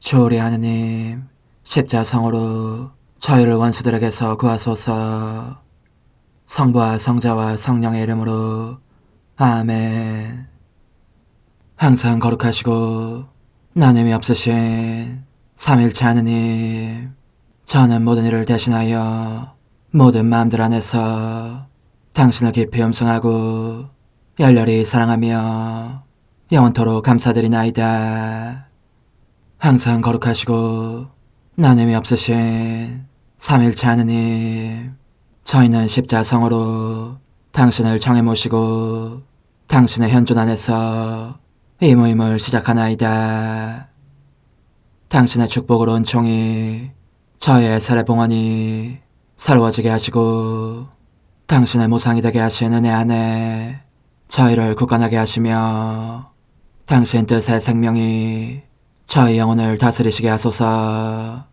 주오리 하느님, 십자성으로 저희를 원수들에게서 구하소서. 성부와 성자와 성령의 이름으로 아멘. 항상 거룩하시고 나눔이 없으신 삼일체 하느님, 저는 모든 일을 대신하여 모든 마음들 안에서 당신을 깊이 음성하고 열렬히 사랑하며 영원토록 감사드리나이다. 항상 거룩하시고 나눔이 없으신 삼일체 하느님, 저희는 십자성으로 당신을 정해 모시고 당신의 현존 안에서 이 모임을 시작하나이다. 당신의 축복으로 은총이 저희의 세례봉헌이 새로워지게 하시고 당신의 모상이 되게 하신 은혜 안에 저희를 굳건하게 하시며 당신 뜻의 생명이 저희 영혼을 다스리시게 하소서.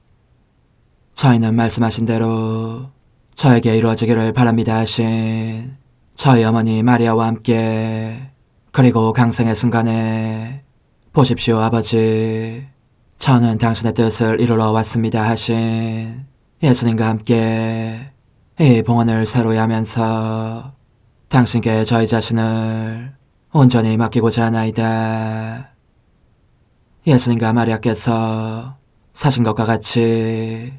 저희는 말씀하신 대로 저에게 이루어지기를 바랍니다 하신 저희 어머니 마리아와 함께, 그리고 강생의 순간에 보십시오 아버지, 저는 당신의 뜻을 이루러 왔습니다 하신 예수님과 함께 이 봉헌을 새로이 하면서 당신께 저희 자신을 온전히 맡기고자 하나이다. 예수님과 마리아께서 사신 것과 같이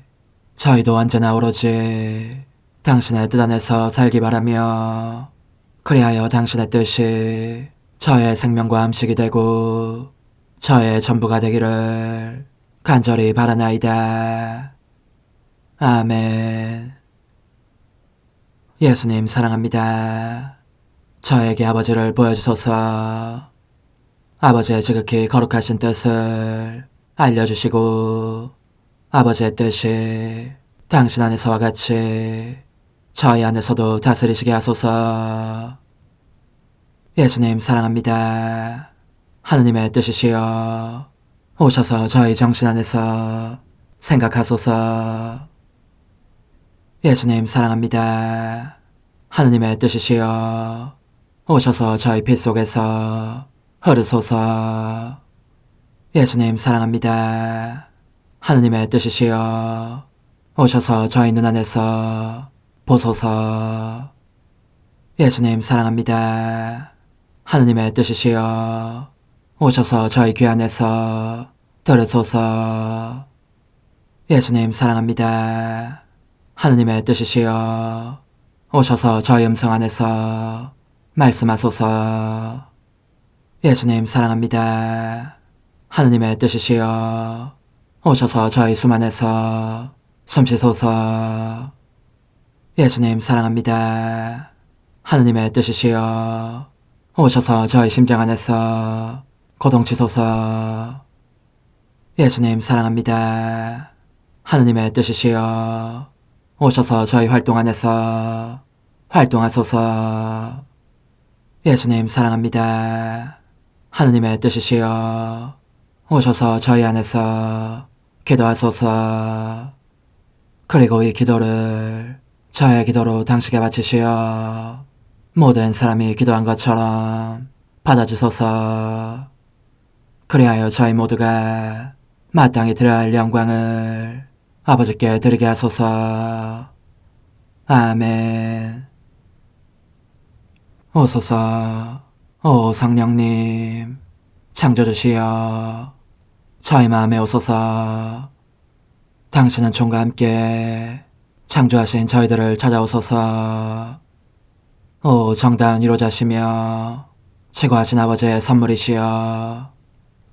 저희도 언제나 오로지 당신의 뜻 안에서 살기 바라며, 그리하여 당신의 뜻이 저의 생명과 음식이 되고 저의 전부가 되기를 간절히 바라나이다. 아멘. 예수님 사랑합니다. 저에게 아버지를 보여주소서. 아버지의 지극히 거룩하신 뜻을 알려주시고 아버지의 뜻이 당신 안에서와 같이 저희 안에서도 다스리시게 하소서. 예수님 사랑합니다. 하느님의 뜻이시여 오셔서 저희 정신 안에서 생각하소서. 예수님 사랑합니다. 하느님의 뜻이시여 오셔서 저희 피 속에서 흐르소서. 예수님 사랑합니다. 하느님의 뜻이시여 오셔서 저희 눈 안에서 보소서. 예수님 사랑합니다. 하느님의 뜻이시여 오셔서 저희 귀 안에서 들으소서. 예수님 사랑합니다. 하느님의 뜻이시여 오셔서 저희 음성 안에서 말씀하소서. 예수님 사랑합니다. 하느님의 뜻이시여 오셔서 저희 숨 안에서 숨쉬소서. 예수님 사랑합니다. 하느님의 뜻이시여 오셔서 저희 심장 안에서 고동치소서. 예수님 사랑합니다. 하느님의 뜻이시여 오셔서 저희 활동 안에서 활동하소서. 예수님 사랑합니다. 하느님의 뜻이시여 오셔서 저희 안에서 기도하소서. 그리고 이 기도를 저의 기도로 당신께 바치시어 모든 사람이 기도한 것처럼 받아주소서. 그리하여 저희 모두가 마땅히 드려야 할 영광을 아버지께 드리게 하소서. 아멘. 오소서. 오 성령님 창조주시여 저희 마음에 오소서. 당신은 총과 함께 창조하신 저희들을 찾아오소서. 오 정다운 위로자시며 최고하신 아버지의 선물이시여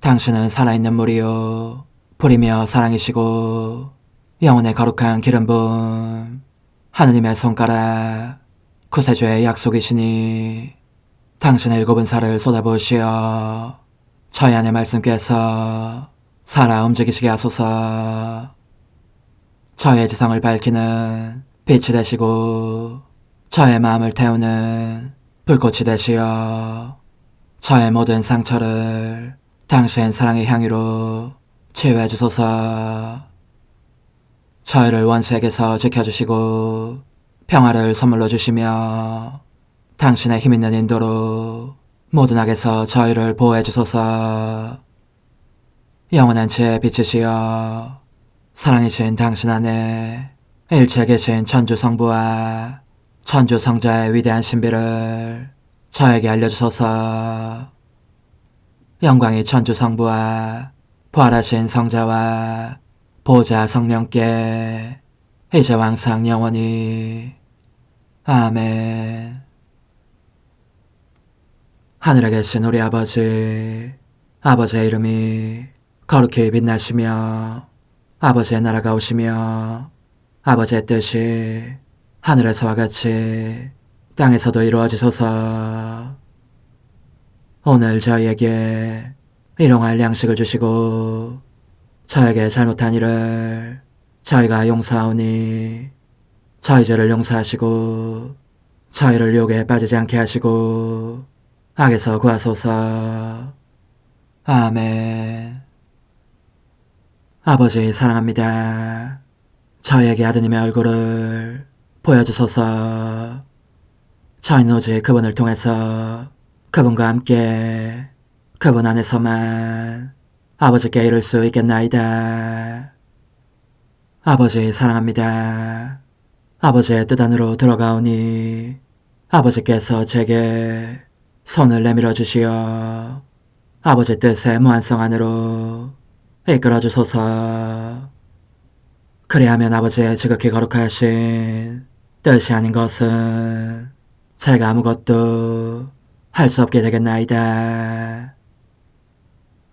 당신은 살아있는 물이요 불이며 사랑이시고 영혼의 거룩한 기름 부음 하느님의 손가락 구세주의 약속이시니 당신의 일곱은 살을 쏟아부으시어 저희 안의 말씀께서 살아 움직이시게 하소서. 저의 지성을 밝히는 빛이 되시고 저의 마음을 태우는 불꽃이 되시어 저의 모든 상처를 당신 사랑의 향유로 치유해 주소서. 저희를 원수에게서 지켜주시고 평화를 선물로 주시며 당신의 힘있는 인도로 모든 악에서 저희를 보호해 주소서. 영원한 제 빛이시여 사랑이신 당신 안에 일체 계신 천주 성부와 천주 성자의 위대한 신비를 저에게 알려주소서. 영광이 천주 성부와 부활하신 성자와 보좌 성령께 이제와 항상 영원히 아멘. 하늘에 계신 우리 아버지, 아버지의 이름이 거룩히 빛나시며 아버지의 나라가 오시며 아버지의 뜻이 하늘에서와 같이 땅에서도 이루어지소서. 오늘 저희에게 일용할 양식을 주시고 저에게 잘못한 일을 저희가 용서하오니 저희 죄를 용서하시고 저희를 유혹에 빠지지 않게 하시고 악에서 구하소서. 아멘. 아버지 사랑합니다. 저희에게 아드님의 얼굴을 보여주소서. 저희는 오직 그분을 통해서 그분과 함께 그분 안에서만 아버지께 이룰 수 있겠나이다. 아버지 사랑합니다. 아버지의 뜻 안으로 들어가오니 아버지께서 제게 손을 내밀어 주시어 아버지 뜻의 무한성 안으로 이끌어 주소서. 그리하면 아버지의 지극히 거룩하신 뜻이 아닌 것은 제가 아무것도 할 수 없게 되겠나이다.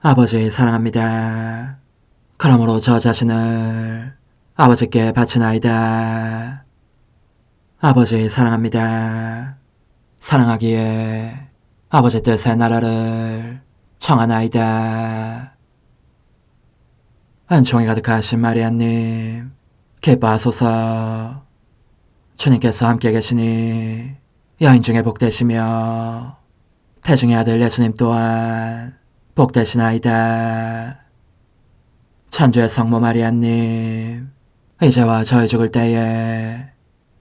아버지 사랑합니다. 그러므로 저 자신을 아버지께 바치나이다. 아버지 사랑합니다. 사랑하기에 아버지 뜻의 나라를 청하나이다. 은총이 가득하신 마리아님, 기뻐하소서. 주님께서 함께 계시니 여인 중에 복되시며 태중의 아들 예수님 또한 복되시나이다. 천주의 성모 마리아님, 이제와 저희 죽을 때에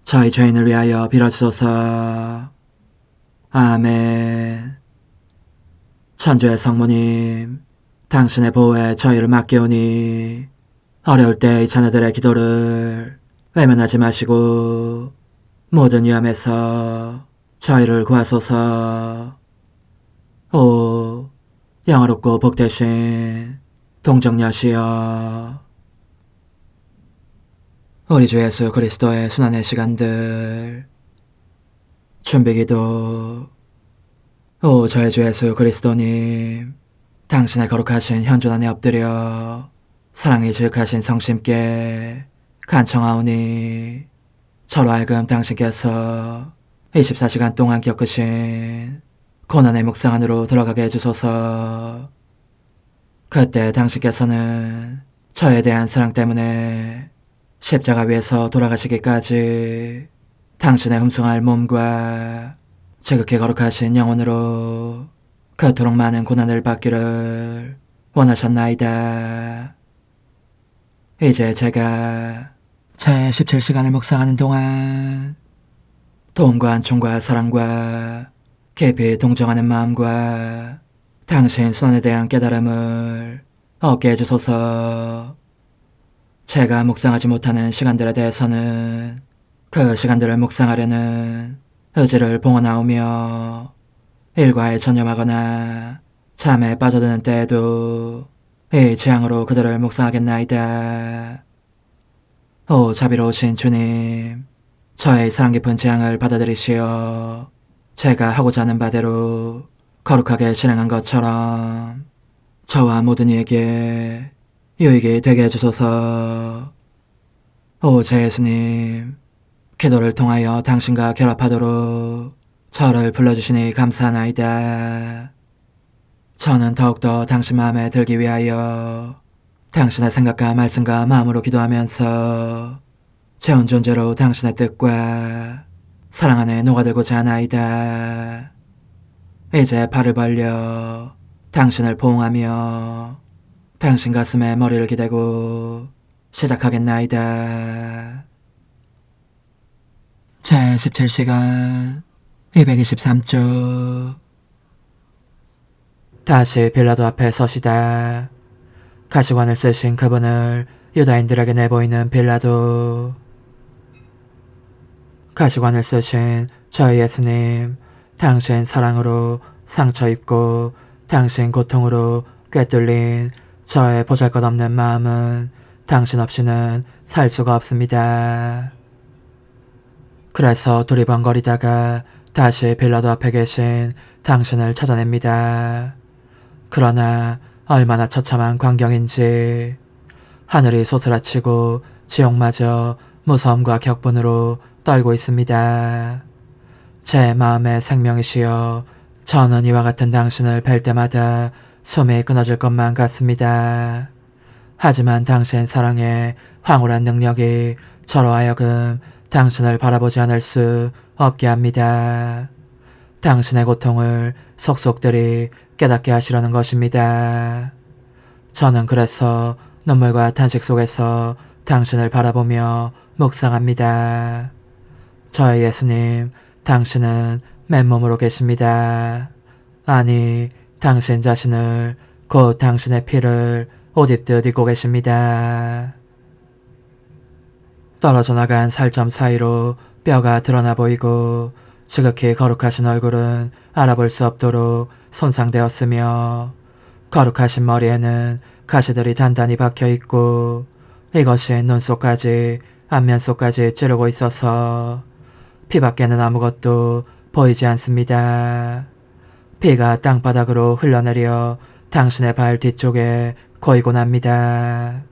저희 죄인을 위하여 빌어주소서. 아멘. 천주의 성모님, 당신의 보호에 저희를 맡기오니 어려울 때 이 자녀들의 기도를 외면하지 마시고 모든 위험에서 저희를 구하소서. 오, 영화롭고 복되신 동정녀시여, 우리 주 예수 그리스도의 순환의 시간들 준비기도. 오 저희 주 예수 그리스도님, 당신의 거룩하신 현존 안에 엎드려 사랑이 지극하신 성심께 간청하오니 저로 하여금 당신께서 24시간 동안 겪으신 고난의 묵상 안으로 들어가게 해주소서. 그때 당신께서는 저에 대한 사랑 때문에 십자가 위에서 돌아가시기까지 당신의 흠숭할 몸과 지극히 거룩하신 영혼으로 그토록 많은 고난을 받기를 원하셨나이다. 이제 제가 제 17시간을 묵상하는 동안 도움과 안총과 사랑과 깊이 동정하는 마음과 당신 손에 대한 깨달음을 얻게 해주소서. 제가 묵상하지 못하는 시간들에 대해서는 그 시간들을 묵상하려는 의지를 봉헌하오며 일과에 전념하거나 잠에 빠져드는 때에도 이 취향으로 그들을 묵상하겠나이다. 오 자비로우신 주님, 저의 사랑 깊은 재앙을 받아들이시어 제가 하고자 하는 바대로 거룩하게 실행한 것처럼 저와 모든 이에게 유익이 되게 해주소서. 오 제 예수님, 기도를 통하여 당신과 결합하도록 저를 불러주시니 감사하나이다. 저는 더욱더 당신 마음에 들기 위하여 당신의 생각과 말씀과 마음으로 기도하면서 제 온 존재로 당신의 뜻과 사랑 안에 녹아들고자 하나이다. 이제 팔을 벌려 당신을 포옹하며 당신 가슴에 머리를 기대고 시작하겠나이다. 제 17시간 223쪽. 다시 빌라도 앞에 서시다 가시관을 쓰신 그분을 유다인들에게 내보이는 빌라도. 가시관을 쓰신 저희 예수님, 당신 사랑으로 상처 입고 당신 고통으로 꿰뚫린 저의 보잘것없는 마음은 당신 없이는 살 수가 없습니다. 그래서 두리번거리다가 다시 빌라도 앞에 계신 당신을 찾아냅니다. 그러나 얼마나 처참한 광경인지 하늘이 소스라치고 지옥마저 무서움과 격분으로 떨고 있습니다. 제 마음의 생명이시여, 저는 이와 같은 당신을 뵐 때마다 숨이 끊어질 것만 같습니다. 하지만 당신 사랑의 황홀한 능력이 저로 하여금 당신을 바라보지 않을 수 없게 합니다. 당신의 고통을 속속들이 깨닫게 하시려는 것입니다. 저는 그래서 눈물과 탄식 속에서 당신을 바라보며 묵상합니다. 저의 예수님, 당신은 맨몸으로 계십니다. 아니, 당신 자신을, 곧 당신의 피를 옷 입듯 입고 계십니다. 떨어져 나간 살점 사이로 뼈가 드러나 보이고 지극히 거룩하신 얼굴은 알아볼 수 없도록 손상되었으며 거룩하신 머리에는 가시들이 단단히 박혀있고 이것이 눈속까지 안면속까지 찌르고 있어서 피밖에는 아무것도 보이지 않습니다. 피가 땅바닥으로 흘러내려 당신의 발 뒤쪽에 고이곤 합니다.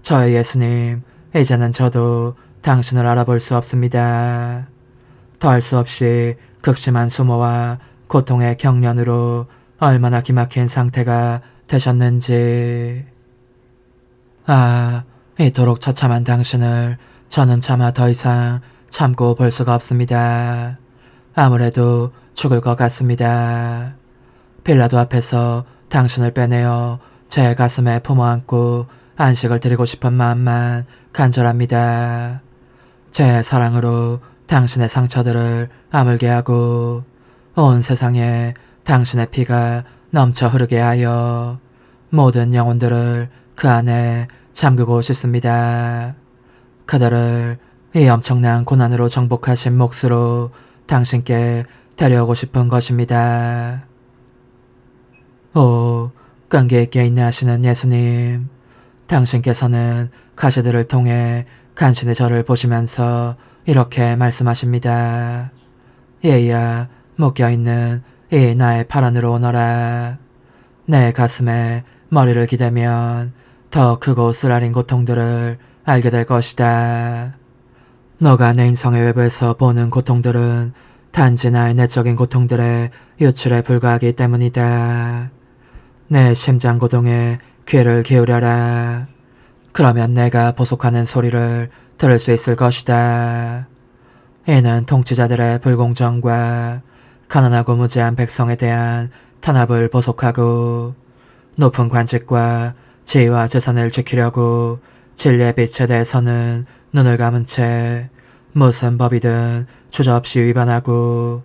저의 예수님, 이제는 저도 당신을 알아볼 수 없습니다. 더할 수 없이 극심한 수모와 고통의 경련으로 얼마나 기막힌 상태가 되셨는지. 아, 이토록 처참한 당신을 저는 차마 더 이상 참고 볼 수가 없습니다. 아무래도 죽을 것 같습니다. 빌라도 앞에서 당신을 빼내어 제 가슴에 품어안고 안식을 드리고 싶은 마음만 간절합니다. 제 사랑으로 당신의 상처들을 아물게 하고 온 세상에 당신의 피가 넘쳐 흐르게 하여 모든 영혼들을 그 안에 잠그고 싶습니다. 그들을 이 엄청난 고난으로 정복하신 몫으로 당신께 데려오고 싶은 것입니다. 오, 끈기 있게 인내하시는 예수님, 당신께서는 가시들을 통해 간신히 저를 보시면서 이렇게 말씀하십니다. 얘야, 묶여있는 이 나의 팔 안으로 오너라. 내 가슴에 머리를 기대면 더 크고 쓰라린 고통들을 알게 될 것이다. 너가 내 인성의 외부에서 보는 고통들은 단지 나의 내적인 고통들의 유출에 불과하기 때문이다. 내 심장 고동에 귀를 기울여라. 그러면 내가 보속하는 소리를 들을 수 있을 것이다. 이는 통치자들의 불공정과 가난하고 무지한 백성에 대한 탄압을 보속하고 높은 관직과 지위와 재산을 지키려고 진리의 빛에 대해서는 눈을 감은 채 무슨 법이든 주저없이 위반하고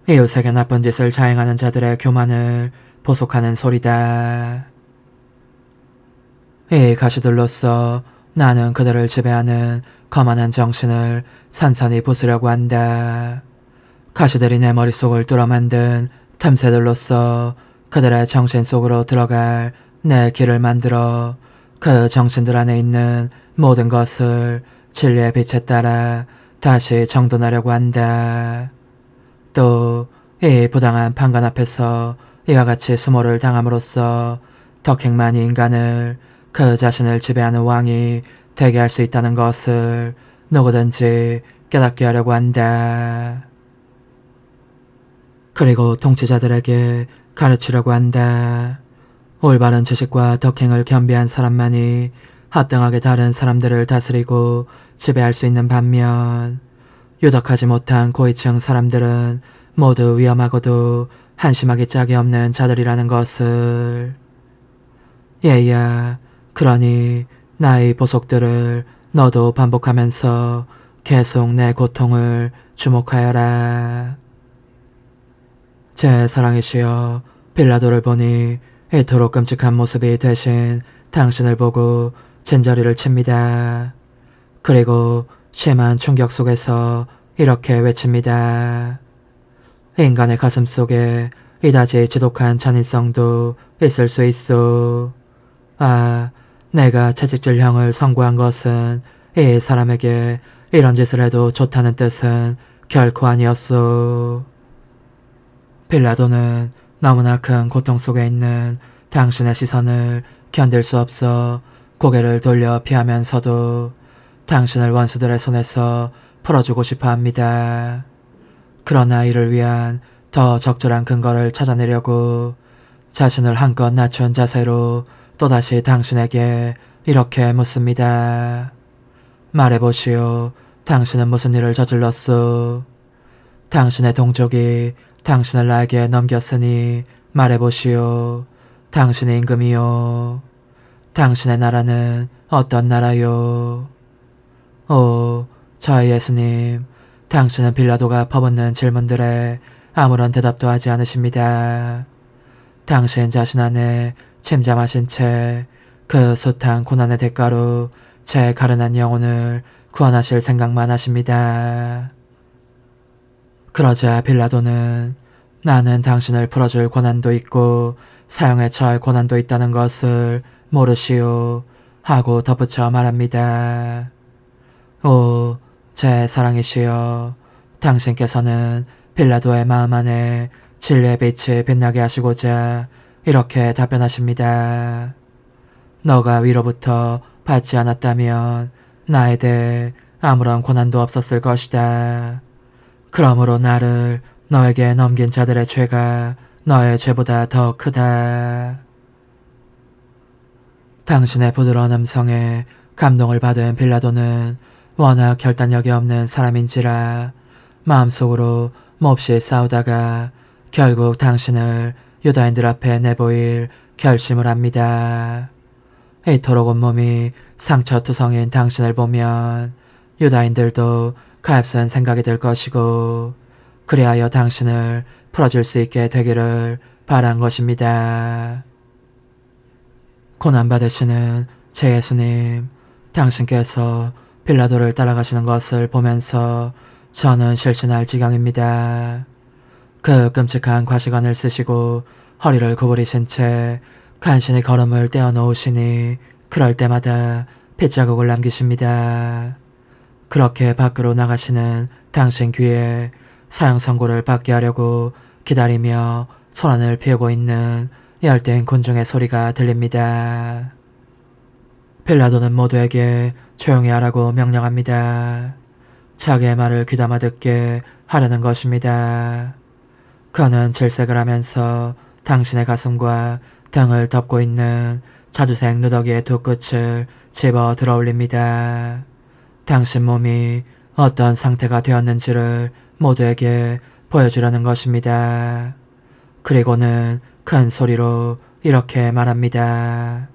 이웃에게 나쁜 짓을 자행하는 자들의 교만을 보속하는 소리다. 이 가시들로서 나는 그들을 지배하는 거만한 정신을 산산히 부수려고 한다. 가시들이 내 머릿속을 뚫어 만든 틈새들로서 그들의 정신 속으로 들어갈 내 길을 만들어 그 정신들 안에 있는 모든 것을 진리의 빛에 따라 다시 정돈하려고 한다. 또 이 부당한 판관 앞에서 이와 같이 수모를 당함으로써 덕행만이 인간을 그 자신을 지배하는 왕이 되게 할 수 있다는 것을 누구든지 깨닫게 하려고 한다. 그리고 통치자들에게 가르치려고 한다. 올바른 지식과 덕행을 겸비한 사람만이 합당하게 다른 사람들을 다스리고 지배할 수 있는 반면 유덕하지 못한 고위층 사람들은 모두 위험하고도 한심하기 짝이 없는 자들이라는 것을. 얘야, 그러니 나의 보속들을 너도 반복하면서 계속 내 고통을 주목하여라. 제 사랑이시여, 빌라도를 보니 이토록 끔찍한 모습이 되신 당신을 보고 진저리를 칩니다. 그리고 심한 충격 속에서 이렇게 외칩니다. 인간의 가슴 속에 이다지 지독한 잔인성도 있을 수 있어. 아, 내가 채찍질형을 선고한 것은 이 사람에게 이런 짓을 해도 좋다는 뜻은 결코 아니었어. 빌라도는 너무나 큰 고통 속에 있는 당신의 시선을 견딜 수 없어 고개를 돌려 피하면서도 당신을 원수들의 손에서 풀어주고 싶어 합니다. 그러나 이를 위한 더 적절한 근거를 찾아내려고 자신을 한껏 낮춘 자세로 또다시 당신에게 이렇게 묻습니다. 말해보시오. 당신은 무슨 일을 저질렀소? 당신의 동족이 당신을 나에게 넘겼으니 말해보시오. 당신의 임금이요. 당신의 나라는 어떤 나라요? 오, 저희 예수님. 당신은 빌라도가 퍼붓는 질문들에 아무런 대답도 하지 않으십니다. 당신 자신 안에 침잠하신 채 그 숱한 고난의 대가로 제 가련한 영혼을 구원하실 생각만 하십니다. 그러자 빌라도는 나는 당신을 풀어줄 권한도 있고 사형에 처할 권한도 있다는 것을 모르시오 하고 덧붙여 말합니다. 오, 제 사랑이시여. 당신께서는 빌라도의 마음 안에 진리의 빛이 빛나게 하시고자 이렇게 답변하십니다. 너가 위로부터 받지 않았다면 나에 대해 아무런 권한도 없었을 것이다. 그러므로 나를 너에게 넘긴 자들의 죄가 너의 죄보다 더 크다. 당신의 부드러운 음성에 감동을 받은 빌라도는 워낙 결단력이 없는 사람인지라 마음속으로 몹시 싸우다가 결국 당신을 유다인들 앞에 내보일 결심을 합니다. 이토록 온몸이 상처투성인 당신을 보면 유다인들도 가엾은 생각이 들 것이고 그리하여 당신을 풀어줄 수 있게 되기를 바란 것입니다. 고난받으시는 제 예수님, 당신께서 빌라도를 따라가시는 것을 보면서 저는 실신할 지경입니다. 그 끔찍한 과시관을 쓰시고 허리를 구부리신 채 간신히 걸음을 떼어놓으시니 그럴 때마다 핏자국을 남기십니다. 그렇게 밖으로 나가시는 당신 귀에 사형 선고를 받게 하려고 기다리며 소란을 피우고 있는 열띤 군중의 소리가 들립니다. 빌라도는 모두에게 조용히 하라고 명령합니다. 자기의 말을 귀담아 듣게 하려는 것입니다. 그는 질색을 하면서 당신의 가슴과 등을 덮고 있는 자주색 누더기의 두 끝을 집어 들어올립니다. 당신 몸이 어떤 상태가 되었는지를 모두에게 보여주려는 것입니다. 그리고는 큰 소리로 이렇게 말합니다.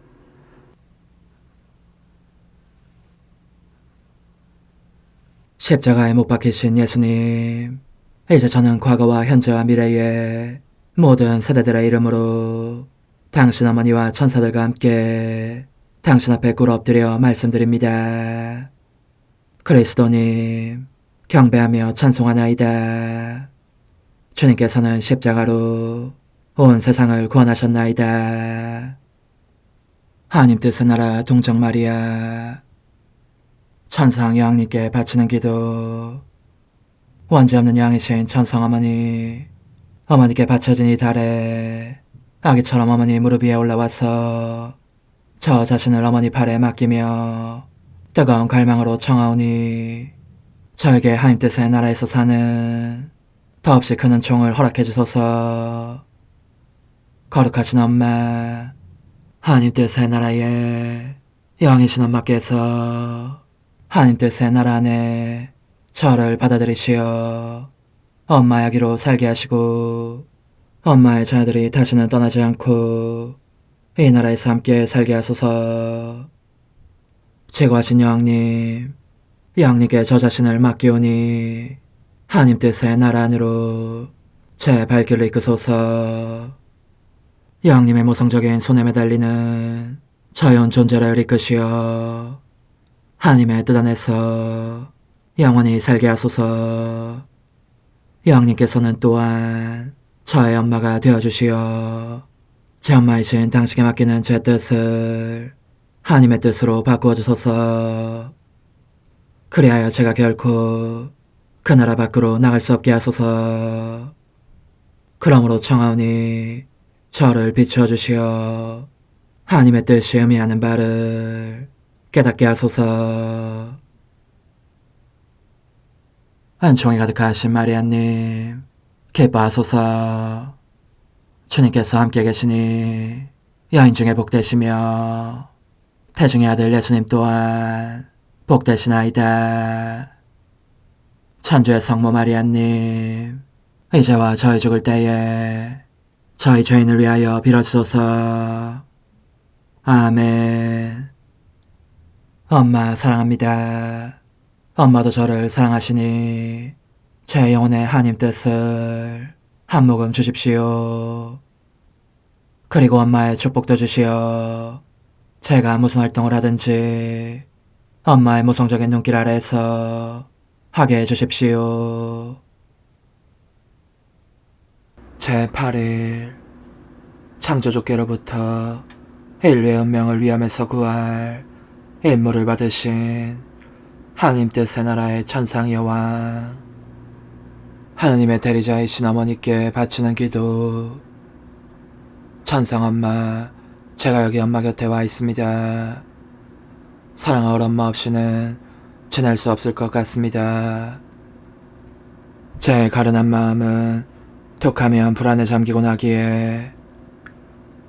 십자가에 못 박히신 예수님, 이제 저는 과거와 현재와 미래의 모든 세대들의 이름으로 당신 어머니와 천사들과 함께 당신 앞에 꿇어 엎드려 말씀드립니다. 그리스도님, 경배하며 찬송하나이다. 주님께서는 십자가로 온 세상을 구원하셨나이다. 하나님 뜻의 나라 동정 마리아, 천상 여왕님께 바치는 기도. 원죄 없는 양이신 천상 어머니, 어머니께 바쳐진 이 달에 아기처럼 어머니 무릎 위에 올라와서 저 자신을 어머니 팔에 맡기며 뜨거운 갈망으로 청하오니 저에게 하나님 뜻의 나라에서 사는 더없이 큰 은총을 허락해 주소서. 거룩하신 엄마, 하나님 뜻의 나라에 영이신 엄마께서 하나님 뜻의 나라 안에 저를 받아들이시어 엄마의 아기로 살게 하시고 엄마의 자녀들이 다시는 떠나지 않고 이 나라에서 함께 살게 하소서. 제거하신 여왕님, 여왕님께 저 자신을 맡기오니 하나님 뜻의 나라 안으로 제 발길을 이끄소서. 여왕님의 모성적인 손에 매달리는 자연 존재를 이끄시어 하나님의 뜻 안에서 영원히 살게 하소서. 영님께서는 또한 저의 엄마가 되어주시어 제 엄마이신 당신께 맡기는 제 뜻을 하나님의 뜻으로 바꾸어 주소서. 그리하여 제가 결코 그 나라 밖으로 나갈 수 없게 하소서. 그러므로 청하오니 저를 비추어 주시어 하나님의 뜻이 의미하는 바를 깨닫게 하소서. 은총이 가득하신 마리아님, 기뻐하소서. 주님께서 함께 계시니 여인 중에 복되시며 태중의 아들 예수님 또한 복되시나이다. 천주의 성모 마리아님, 이제와 저희 죽을 때에 저희 죄인을 위하여 빌어주소서. 아멘. 엄마 사랑합니다. 엄마도 저를 사랑하시니 제 영혼의 하나님 뜻을 한 모금 주십시오. 그리고 엄마의 축복도 주시어 제가 무슨 활동을 하든지 엄마의 모성적인 눈길 아래에서 하게 해주십시오. 제8일 창조주께로부터 인류의 운명을 위험에서 구할 임무를 받으신 하나님 뜻의 나라의 천상 여왕, 하느님의 대리자이신 어머니께 바치는 기도. 천상 엄마, 제가 여기 엄마 곁에 와 있습니다. 사랑할 엄마 없이는 지낼 수 없을 것 같습니다. 제 가련한 마음은 툭하면 불안에 잠기곤 하기에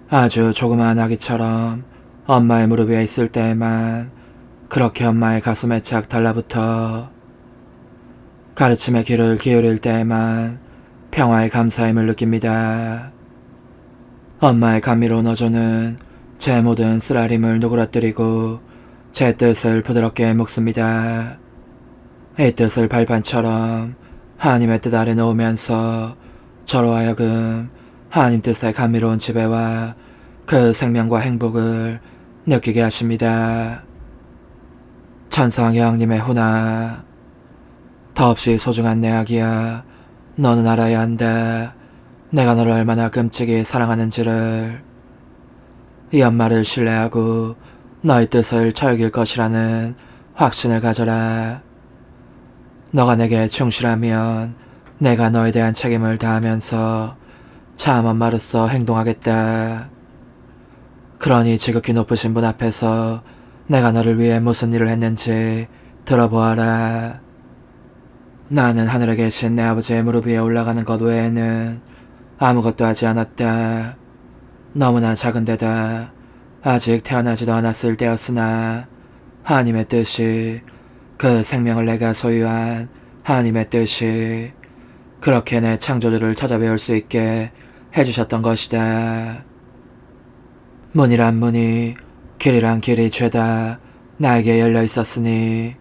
아주 조그마한 아기처럼 엄마의 무릎 위에 있을 때에만 그렇게 엄마의 가슴에 착 달라붙어 가르침의 귀를 기울일 때에만 평화의 감사임을 느낍니다. 엄마의 감미로운 어조는 제 모든 쓰라림을 누그러뜨리고 제 뜻을 부드럽게 묶습니다. 이 뜻을 발판처럼 하나님의 뜻 아래 놓으면서 저로 하여금 하나님 뜻의 감미로운 지배와 그 생명과 행복을 느끼게 하십니다. 천상 여왕님의 훈아, 더없이 소중한 내 아기야, 너는 알아야 한다. 내가 너를 얼마나 끔찍이 사랑하는지를. 이 엄마를 신뢰하고 너의 뜻을 즐길 것이라는 확신을 가져라. 너가 내게 충실하면 내가 너에 대한 책임을 다하면서 참 엄마로서 행동하겠다. 그러니 지극히 높으신 분 앞에서 내가 너를 위해 무슨 일을 했는지 들어보아라. 나는 하늘에 계신 내 아버지의 무릎 위에 올라가는 것 외에는 아무것도 하지 않았다. 너무나 작은 데다 아직 태어나지도 않았을 때였으나 하나님의 뜻이, 그 생명을 내가 소유한 하나님의 뜻이 그렇게 내 창조주를 찾아배울 수 있게 해주셨던 것이다. 문이란 문이, 길이란 길이 죄다 나에게 열려 있었으니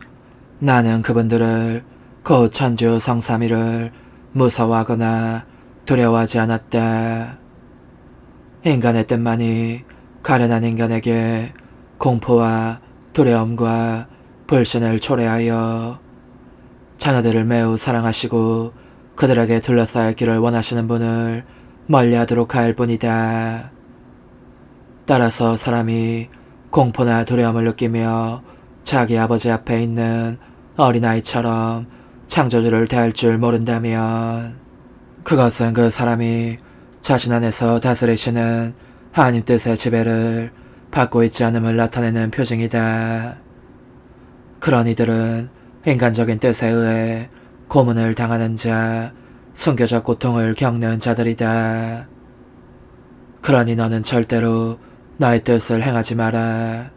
나는 그분들을, 곧 천주 성삼위를 무서워하거나 두려워하지 않았다. 인간의 뜻만이 가련한 인간에게 공포와 두려움과 불신을 초래하여 자녀들을 매우 사랑하시고 그들에게 둘러싸여 있기를 원하시는 분을 멀리하도록 할 뿐이다. 따라서 사람이 공포나 두려움을 느끼며 자기 아버지 앞에 있는 어린아이처럼 창조주를 대할 줄 모른다면 그것은 그 사람이 자신 안에서 다스리시는 하나님 뜻의 지배를 받고 있지 않음을 나타내는 표징이다. 그런 이들은 인간적인 뜻에 의해 고문을 당하는 자, 순교적 고통을 겪는 자들이다. 그러니 너는 절대로 너의 뜻을 행하지 마라.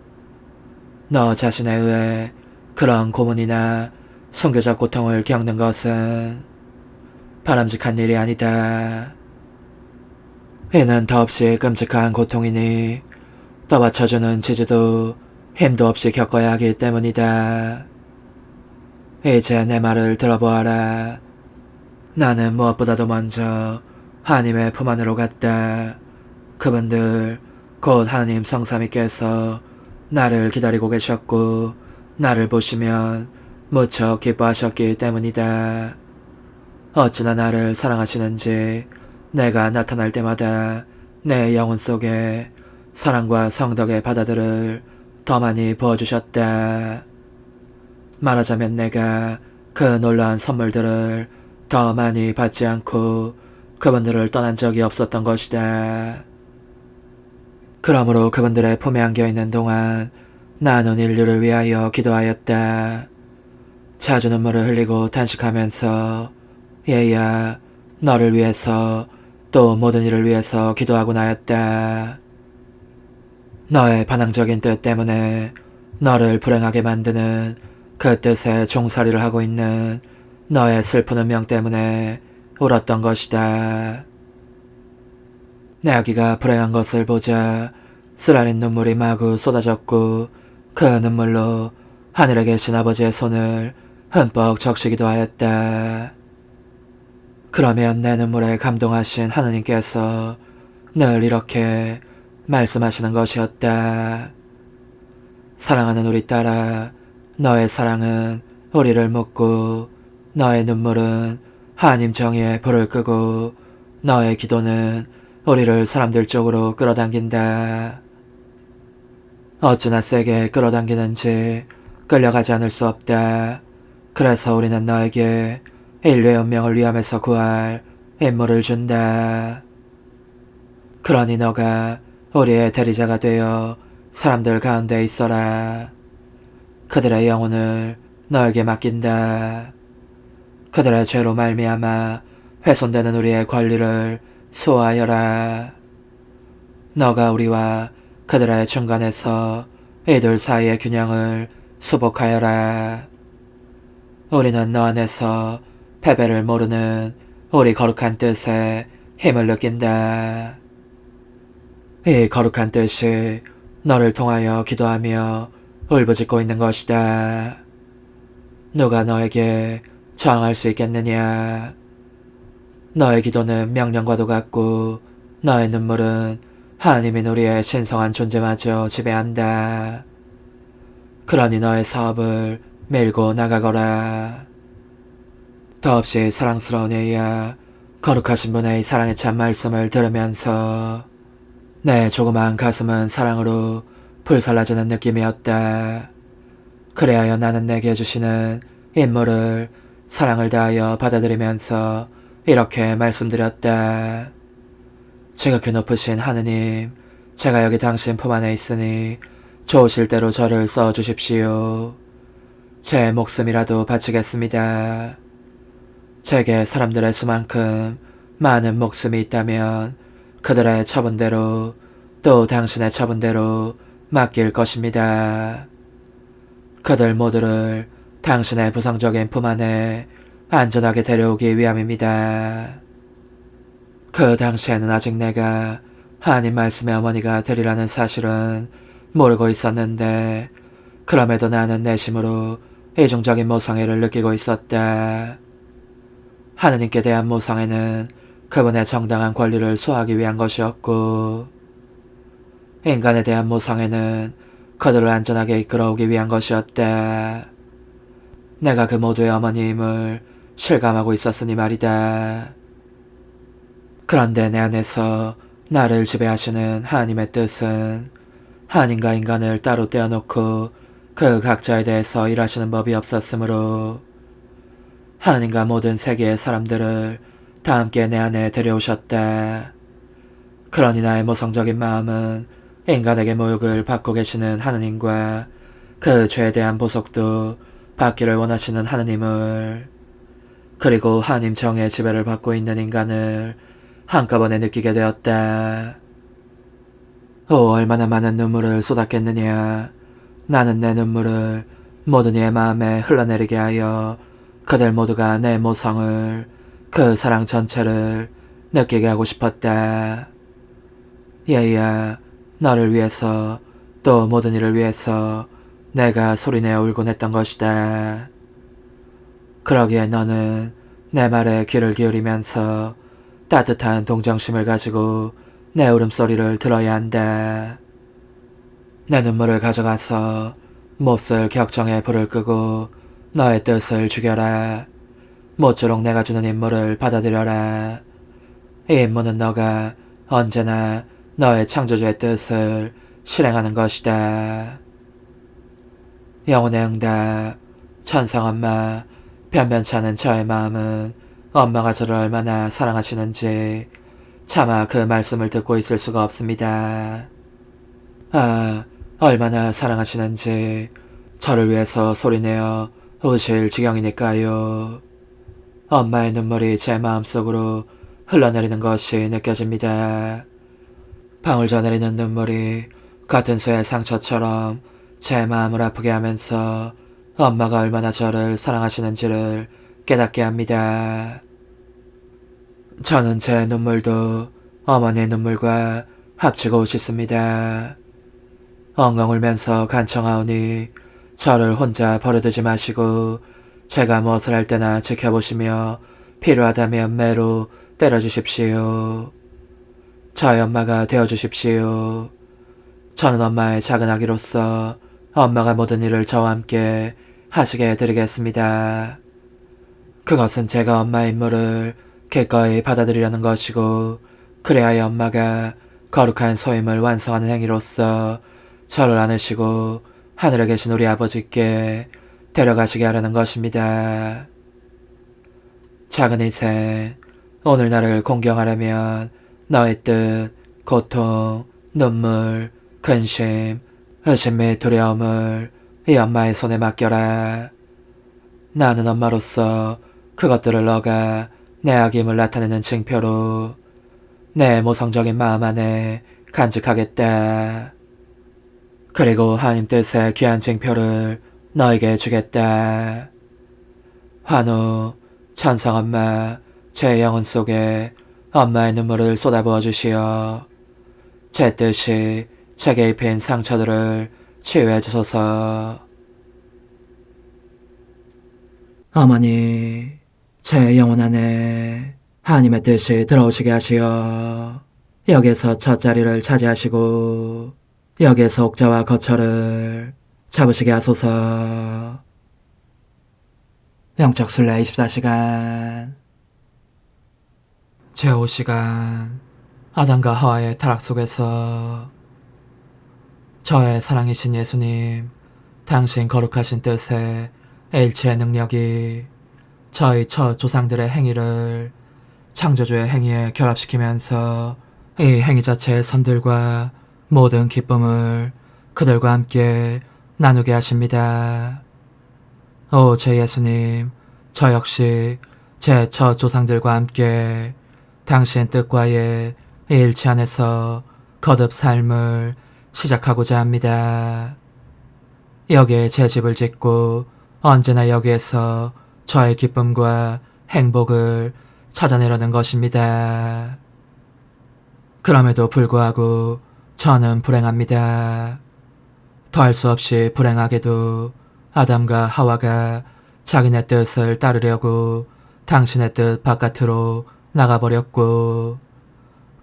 너 자신에 의해 그런 고문이나 순교적 고통을 겪는 것은 바람직한 일이 아니다. 이는 더없이 끔찍한 고통이니 떠받쳐주는 지지도 힘도 없이 겪어야 하기 때문이다. 이제 내 말을 들어보아라. 나는 무엇보다도 먼저 하나님의 품 안으로 갔다. 그분들, 곧 하느님 성삼위께서 나를 기다리고 계셨고 나를 보시면 무척 기뻐하셨기 때문이다. 어찌나 나를 사랑하시는지 내가 나타날 때마다 내 영혼 속에 사랑과 성덕의 바다들을 더 많이 부어주셨다. 말하자면 내가 그 놀라운 선물들을 더 많이 받지 않고 그분들을 떠난 적이 없었던 것이다. 그러므로 그분들의 품에 안겨있는 동안 나는 인류를 위하여 기도하였다. 자주 눈물을 흘리고 탄식하면서 얘야, 너를 위해서 또 모든 일을 위해서 기도하고 나였다. 너의 반항적인 뜻 때문에 너를 불행하게 만드는 그 뜻에 종살이를 하고 있는 너의 슬픈 운명 때문에 울었던 것이다. 내 아기가 불행한 것을 보자 쓰라린 눈물이 마구 쏟아졌고 그 눈물로 하늘에 계신 아버지의 손을 흠뻑 적시기도 하였다. 그러면 내 눈물에 감동하신 하느님께서 늘 이렇게 말씀하시는 것이었다. 사랑하는 우리 딸아, 너의 사랑은 우리를 묻고 너의 눈물은 하나님 정의에 불을 끄고 너의 기도는 우리를 사람들 쪽으로 끌어당긴다. 어찌나 세게 끌어당기는지 끌려가지 않을 수 없다. 그래서 우리는 너에게 인류의 운명을 위함에서 구할 인물을 준다. 그러니 너가 우리의 대리자가 되어 사람들 가운데 있어라. 그들의 영혼을 너에게 맡긴다. 그들의 죄로 말미암아 훼손되는 우리의 권리를 수호하여라. 너가 우리와 그들의 중간에서 이들 사이의 균형을 수복하여라. 우리는 너 안에서 패배를 모르는 우리 거룩한 뜻에 힘을 느낀다. 이 거룩한 뜻이 너를 통하여 기도하며 울부짖고 있는 것이다. 누가 너에게 저항할 수 있겠느냐? 너의 기도는 명령과도 같고 너의 눈물은 하나님인 우리의 신성한 존재마저 지배한다. 그러니 너의 사업을 밀고 나가거라. 더없이 사랑스러운 애야, 거룩하신 분의 사랑의 참 말씀을 들으면서 내 조그마한 가슴은 사랑으로 불살라지는 느낌이었다. 그래야 나는 내게 주시는 임무를 사랑을 다하여 받아들이면서 이렇게 말씀드렸다. 지극히 높으신 하느님, 제가 여기 당신 품 안에 있으니 좋으실 대로 저를 써주십시오. 제 목숨이라도 바치겠습니다. 제게 사람들의 수만큼 많은 목숨이 있다면 그들의 처분대로 또 당신의 처분대로 맡길 것입니다. 그들 모두를 당신의 부상적인 품 안에 안전하게 데려오기 위함입니다. 그 당시에는 아직 내가 하나님 말씀의 어머니가 되리라는 사실은 모르고 있었는데 그럼에도 나는 내심으로 이중적인 모성애를 느끼고 있었다. 하느님께 대한 모성애는 그분의 정당한 권리를 수호하기 위한 것이었고 인간에 대한 모성애는 그들을 안전하게 이끌어오기 위한 것이었다. 내가 그 모두의 어머니임을 실감하고 있었으니 말이다. 그런데 내 안에서 나를 지배하시는 하나님의 뜻은 하나님과 인간을 따로 떼어놓고 그 각자에 대해서 일하시는 법이 없었으므로 하나님과 모든 세계의 사람들을 다 함께 내 안에 데려오셨다. 그러니 나의 모성적인 마음은 인간에게 모욕을 받고 계시는 하느님과 그 죄에 대한 보석도 받기를 원하시는 하느님을 그리고 하나님 정의 지배를 받고 있는 인간을 한꺼번에 느끼게 되었다. 오, 얼마나 많은 눈물을 쏟았겠느냐. 나는 내 눈물을 모든 이의 마음에 흘러내리게 하여 그들 모두가 내 모성을 그 사랑 전체를 느끼게 하고 싶었다. 얘야, 너를 위해서 또 모든 일을 위해서 내가 소리내어 울곤 했던 것이다. 그러기에 너는 내 말에 귀를 기울이면서 따뜻한 동정심을 가지고 내 울음소리를 들어야 한다. 내 눈물을 가져가서 몹쓸 격정에 불을 끄고 너의 뜻을 죽여라. 모쪼록 내가 주는 임무를 받아들여라. 이 임무는 너가 언제나 너의 창조주의 뜻을 실행하는 것이다. 영혼의 응답. 천상엄마, 변변치 않은 저의 마음은 엄마가 저를 얼마나 사랑하시는지 차마 그 말씀을 듣고 있을 수가 없습니다. 아, 얼마나 사랑하시는지 저를 위해서 소리내어 우실 지경이니까요. 엄마의 눈물이 제 마음속으로 흘러내리는 것이 느껴집니다. 방울져 내리는 눈물이 같은 쇠의 상처처럼 제 마음을 아프게 하면서 엄마가 얼마나 저를 사랑하시는지를 깨닫게 합니다. 저는 제 눈물도 어머니의 눈물과 합치고 싶습니다. 엉엉 울면서 간청하오니 저를 혼자 버려두지 마시고 제가 무엇을 할 때나 지켜보시며 필요하다면 매로 때려주십시오. 저의 엄마가 되어주십시오. 저는 엄마의 작은 아기로서 엄마가 모든 일을 저와 함께 하시게 해드리겠습니다. 그것은 제가 엄마의 임무를 기꺼이 받아들이려는 것이고 그래야 엄마가 거룩한 소임을 완성하는 행위로서 저를 안으시고 하늘에 계신 우리 아버지께 데려가시게 하려는 것입니다. 작은 인생, 오늘 나를 공경하려면 너의 뜻, 고통, 눈물, 근심, 의심 및 두려움을 이 엄마의 손에 맡겨라. 나는 엄마로서 그것들을 너가 내 악임을 나타내는 징표로 내 모성적인 마음 안에 간직하겠다. 그리고 하나님 뜻의 귀한 징표를 너에게 주겠다. 환우, 천상엄마, 제 영혼 속에 엄마의 눈물을 쏟아부어 주시어 제 뜻이 제게 입힌 상처들을 치유해 주소서. 어머니, 제 영혼 안에 하나님의 뜻이 들어오시게 하시어 여기에서 첫 자리를 차지하시고 여기에서 옥자와 거처를 잡으시게 하소서. 영적 순례 24시간 제5시간 아담과 하와의 타락 속에서 저의 사랑이신 예수님, 당신 거룩하신 뜻의 일체의 능력이 저희 첫 조상들의 행위를 창조주의 행위에 결합시키면서 이 행위 자체의 선들과 모든 기쁨을 그들과 함께 나누게 하십니다. 오, 제 예수님, 저 역시 제 첫 조상들과 함께 당신 뜻과의 일치 안에서 거듭 삶을 시작하고자 합니다. 여기에 제 집을 짓고 언제나 여기에서 저의 기쁨과 행복을 찾아내려는 것입니다. 그럼에도 불구하고 저는 불행합니다. 더할 수 없이 불행하게도 아담과 하와가 자기네 뜻을 따르려고 당신의 뜻 바깥으로 나가버렸고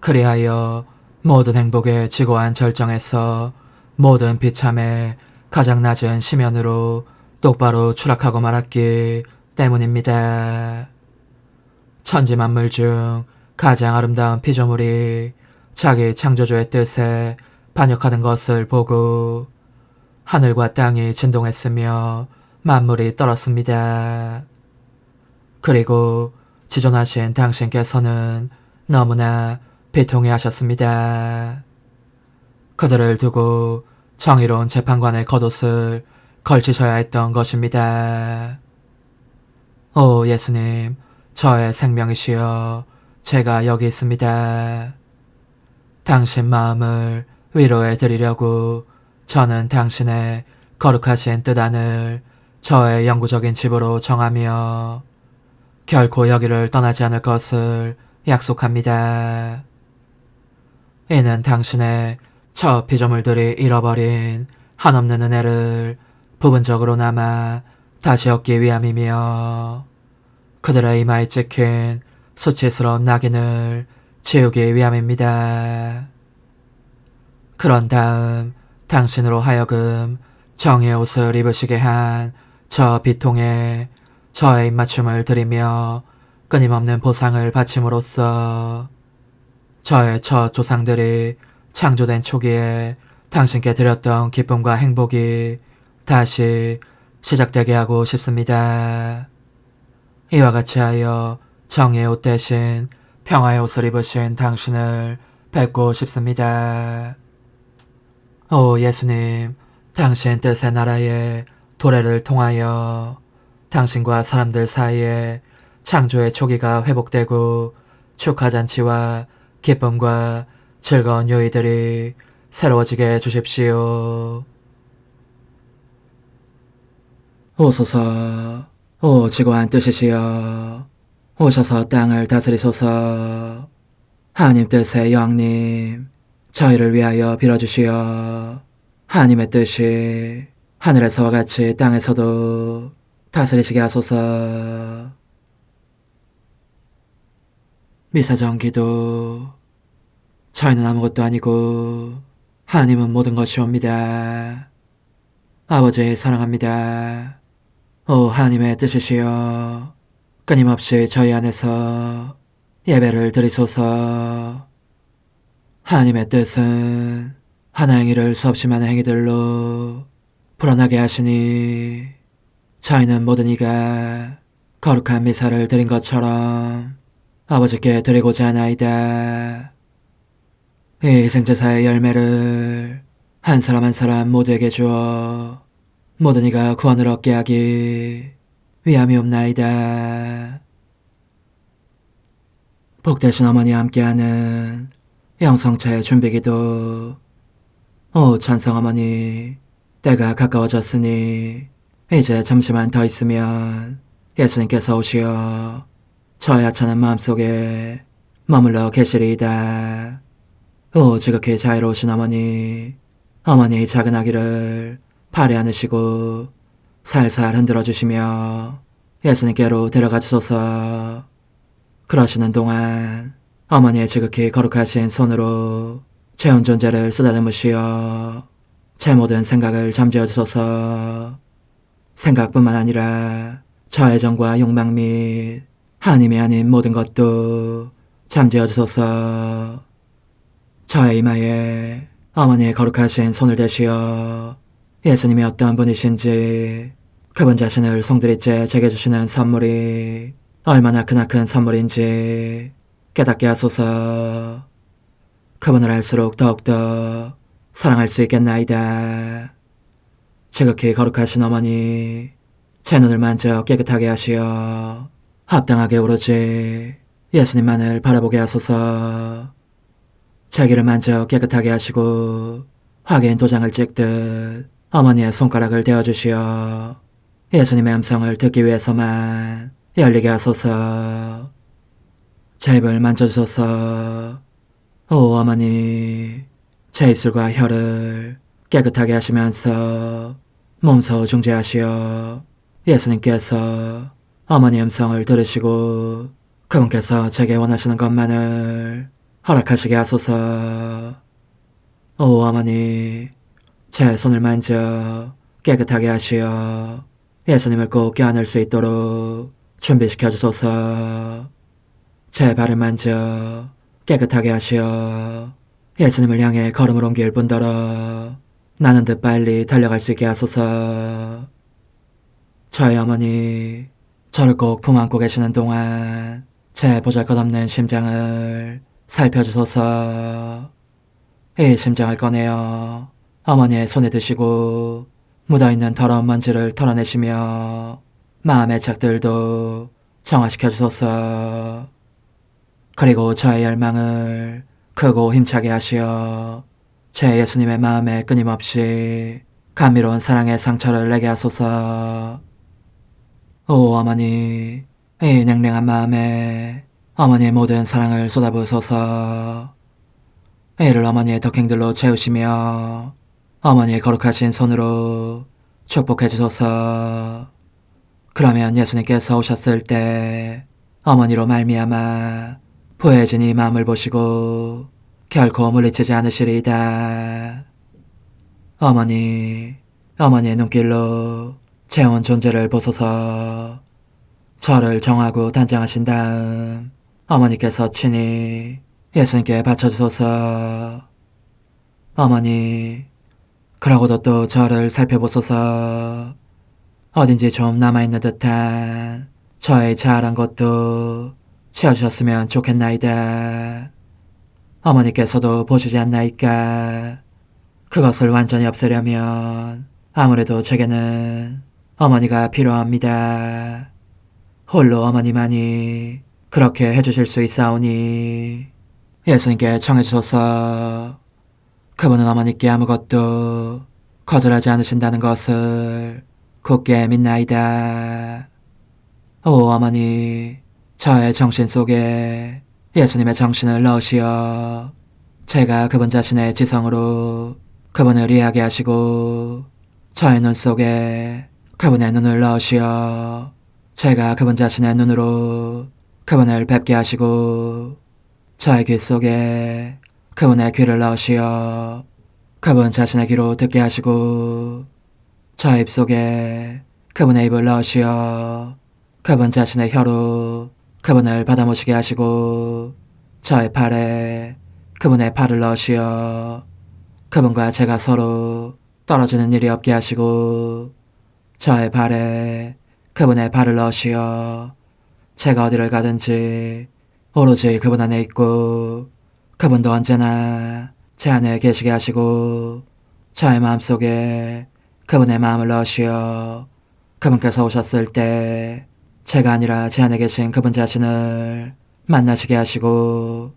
그리하여 모든 행복의 지고한 절정에서 모든 비참의 가장 낮은 심연으로 똑바로 추락하고 말았기 때문입니다. 천지만물 중 가장 아름다운 피조물이 자기 창조주의 뜻에 반역하는 것을 보고 하늘과 땅이 진동했으며 만물이 떨었습니다. 그리고 지존하신 당신께서는 너무나 비통해 하셨습니다. 그들을 두고 정의로운 재판관의 겉옷을 걸치셔야 했던 것입니다. 오 예수님, 저의 생명이시여 제가 여기 있습니다. 당신 마음을 위로해 드리려고 저는 당신의 거룩하신 뜻 안을 저의 영구적인 집으로 정하며 결코 여기를 떠나지 않을 것을 약속합니다. 이는 당신의 첫 피조물들이 잃어버린 한없는 은혜를 부분적으로나마 다시 얻기 위함이며 그들의 이마에 찍힌 수치스러운 낙인을 치우기 위함입니다. 그런 다음 당신으로 하여금 정의의 옷을 입으시게 한 저 비통에 저의 입맞춤을 드리며 끊임없는 보상을 바침으로써 저의 첫 조상들이 창조된 초기에 당신께 드렸던 기쁨과 행복이 다시 시작되게 하고 싶습니다. 이와 같이 하여 정의의 옷 대신 평화의 옷을 입으신 당신을 뵙고 싶습니다. 오 예수님, 당신 뜻의 나라에 도래를 통하여 당신과 사람들 사이에 창조의 초기가 회복되고 축하잔치와 기쁨과 즐거운 요일들이 새로워지게 해주십시오. 오소서, 오 지고한 뜻이시여, 오셔서 땅을 다스리소서. 하나님 뜻의 여왕님, 저희를 위하여 빌어주시어 하나님의 뜻이 하늘에서와 같이 땅에서도 다스리시게 하소서. 미사정 기도. 저희는 아무것도 아니고 하나님은 모든 것이옵니다. 아버지 사랑합니다. 오 하나님의 뜻이시여, 끊임없이 저희 안에서 예배를 드리소서. 하나님의 뜻은 하나 행위를 수없이 많은 행위들로 불어나게 하시니 저희는 모든 이가 거룩한 미사를 드린 것처럼 아버지께 드리고자 하나이다. 이 희생제사의 열매를 한 사람 한 사람 모두에게 주어 모든 이가 구원을 얻게 하기 위함이옵나이다. 복되신 어머니와 함께하는 영성차의 준비기도. 오 찬성 어머니, 때가 가까워졌으니 이제 잠시만 더 있으면 예수님께서 오시어 저의 하찮은 마음속에 머물러 계시리이다. 오 지극히 자유로우신 어머니, 어머니의 작은 아기를 팔에 안으시고 살살 흔들어 주시며 예수님께로 데려가 주소서. 그러시는 동안 어머니의 지극히 거룩하신 손으로 제 온 존재를 쓰다듬으시어 제 모든 생각을 잠재워 주소서. 생각뿐만 아니라 저의 정과 욕망 및 하나님이 아닌 모든 것도 잠재워 주소서. 저의 이마에 어머니의 거룩하신 손을 대시어 예수님이 어떤 분이신지, 그분 자신을 송두리째 제게 주시는 선물이 얼마나 크나큰 선물인지 깨닫게 하소서. 그분을 알수록 더욱더 사랑할 수 있겠나이다. 지극히 거룩하신 어머니, 제 눈을 만져 깨끗하게 하시어 합당하게 오로지 예수님만을 바라보게 하소서. 제 귀를 만져 깨끗하게 하시고 확인 도장을 찍듯 어머니의 손가락을 대어주시어 예수님의 음성을 듣기 위해서만 열리게 하소서. 제 입을 만져주소서. 오 어머니, 제 입술과 혀를 깨끗하게 하시면서 몸소 중재하시어 예수님께서 어머니 음성을 들으시고 그분께서 제게 원하시는 것만을 허락하시게 하소서. 오 어머니, 제 손을 만져 깨끗하게 하시어 예수님을 꼭 껴안을 수 있도록 준비시켜 주소서. 제 발을 만져 깨끗하게 하시어 예수님을 향해 걸음을 옮길 뿐더러 나는 듯 빨리 달려갈 수 있게 하소서. 저의 어머니, 저를 꼭 품 안고 계시는 동안 제 보잘것없는 심장을 살펴주소서. 이 심장을 꺼내어 어머니의 손에 드시고 묻어있는 더러운 먼지를 털어내시며 마음의 착들도 정화시켜 주소서. 그리고 저의 열망을 크고 힘차게 하시어 제 예수님의 마음에 끊임없이 감미로운 사랑의 상처를 내게 하소서. 오 어머니, 이 냉랭한 마음에 어머니의 모든 사랑을 쏟아부으소서. 이를 어머니의 덕행들로 채우시며 어머니의 거룩하신 손으로 축복해 주소서. 그러면 예수님께서 오셨을 때 어머니로 말미암아 부해진 이 마음을 보시고 결코 물리치지 않으시리이다. 어머니의 눈길로 제 온 존재를 보소서. 저를 정하고 단장하신 다음 어머니께서 친히 예수님께 바쳐주소서. 어머니, 그러고도 또 저를 살펴보소서. 어딘지 좀 남아있는 듯한 저의 자아란 것도 채워주셨으면 좋겠나이다. 어머니께서도 보시지 않나이까? 그것을 완전히 없애려면 아무래도 제게는 어머니가 필요합니다. 홀로 어머니만이 그렇게 해주실 수 있사오니 예수님께 청해주소서. 그분은 어머니께 아무것도 거절하지 않으신다는 것을 굳게 믿나이다. 오 어머니, 저의 정신 속에 예수님의 정신을 넣으시어 제가 그분 자신의 지성으로 그분을 이해하게 하시고 저의 눈 속에 그분의 눈을 넣으시어 제가 그분 자신의 눈으로 그분을 뵙게 하시고 저의 귀 속에 그분의 귀를 넣으시어 그분 자신의 귀로 듣게 하시고 저의 입 속에 그분의 입을 넣으시어 그분 자신의 혀로 그분을 받아모시게 하시고 저의 팔에 그분의 팔을 넣으시어 그분과 제가 서로 떨어지는 일이 없게 하시고 저의 발에 그분의 발을 넣으시어 제가 어디를 가든지 오로지 그분 안에 있고 그분도 언제나 제 안에 계시게 하시고 저의 마음속에 그분의 마음을 넣으시어 그분께서 오셨을 때 제가 아니라 제 안에 계신 그분 자신을 만나시게 하시고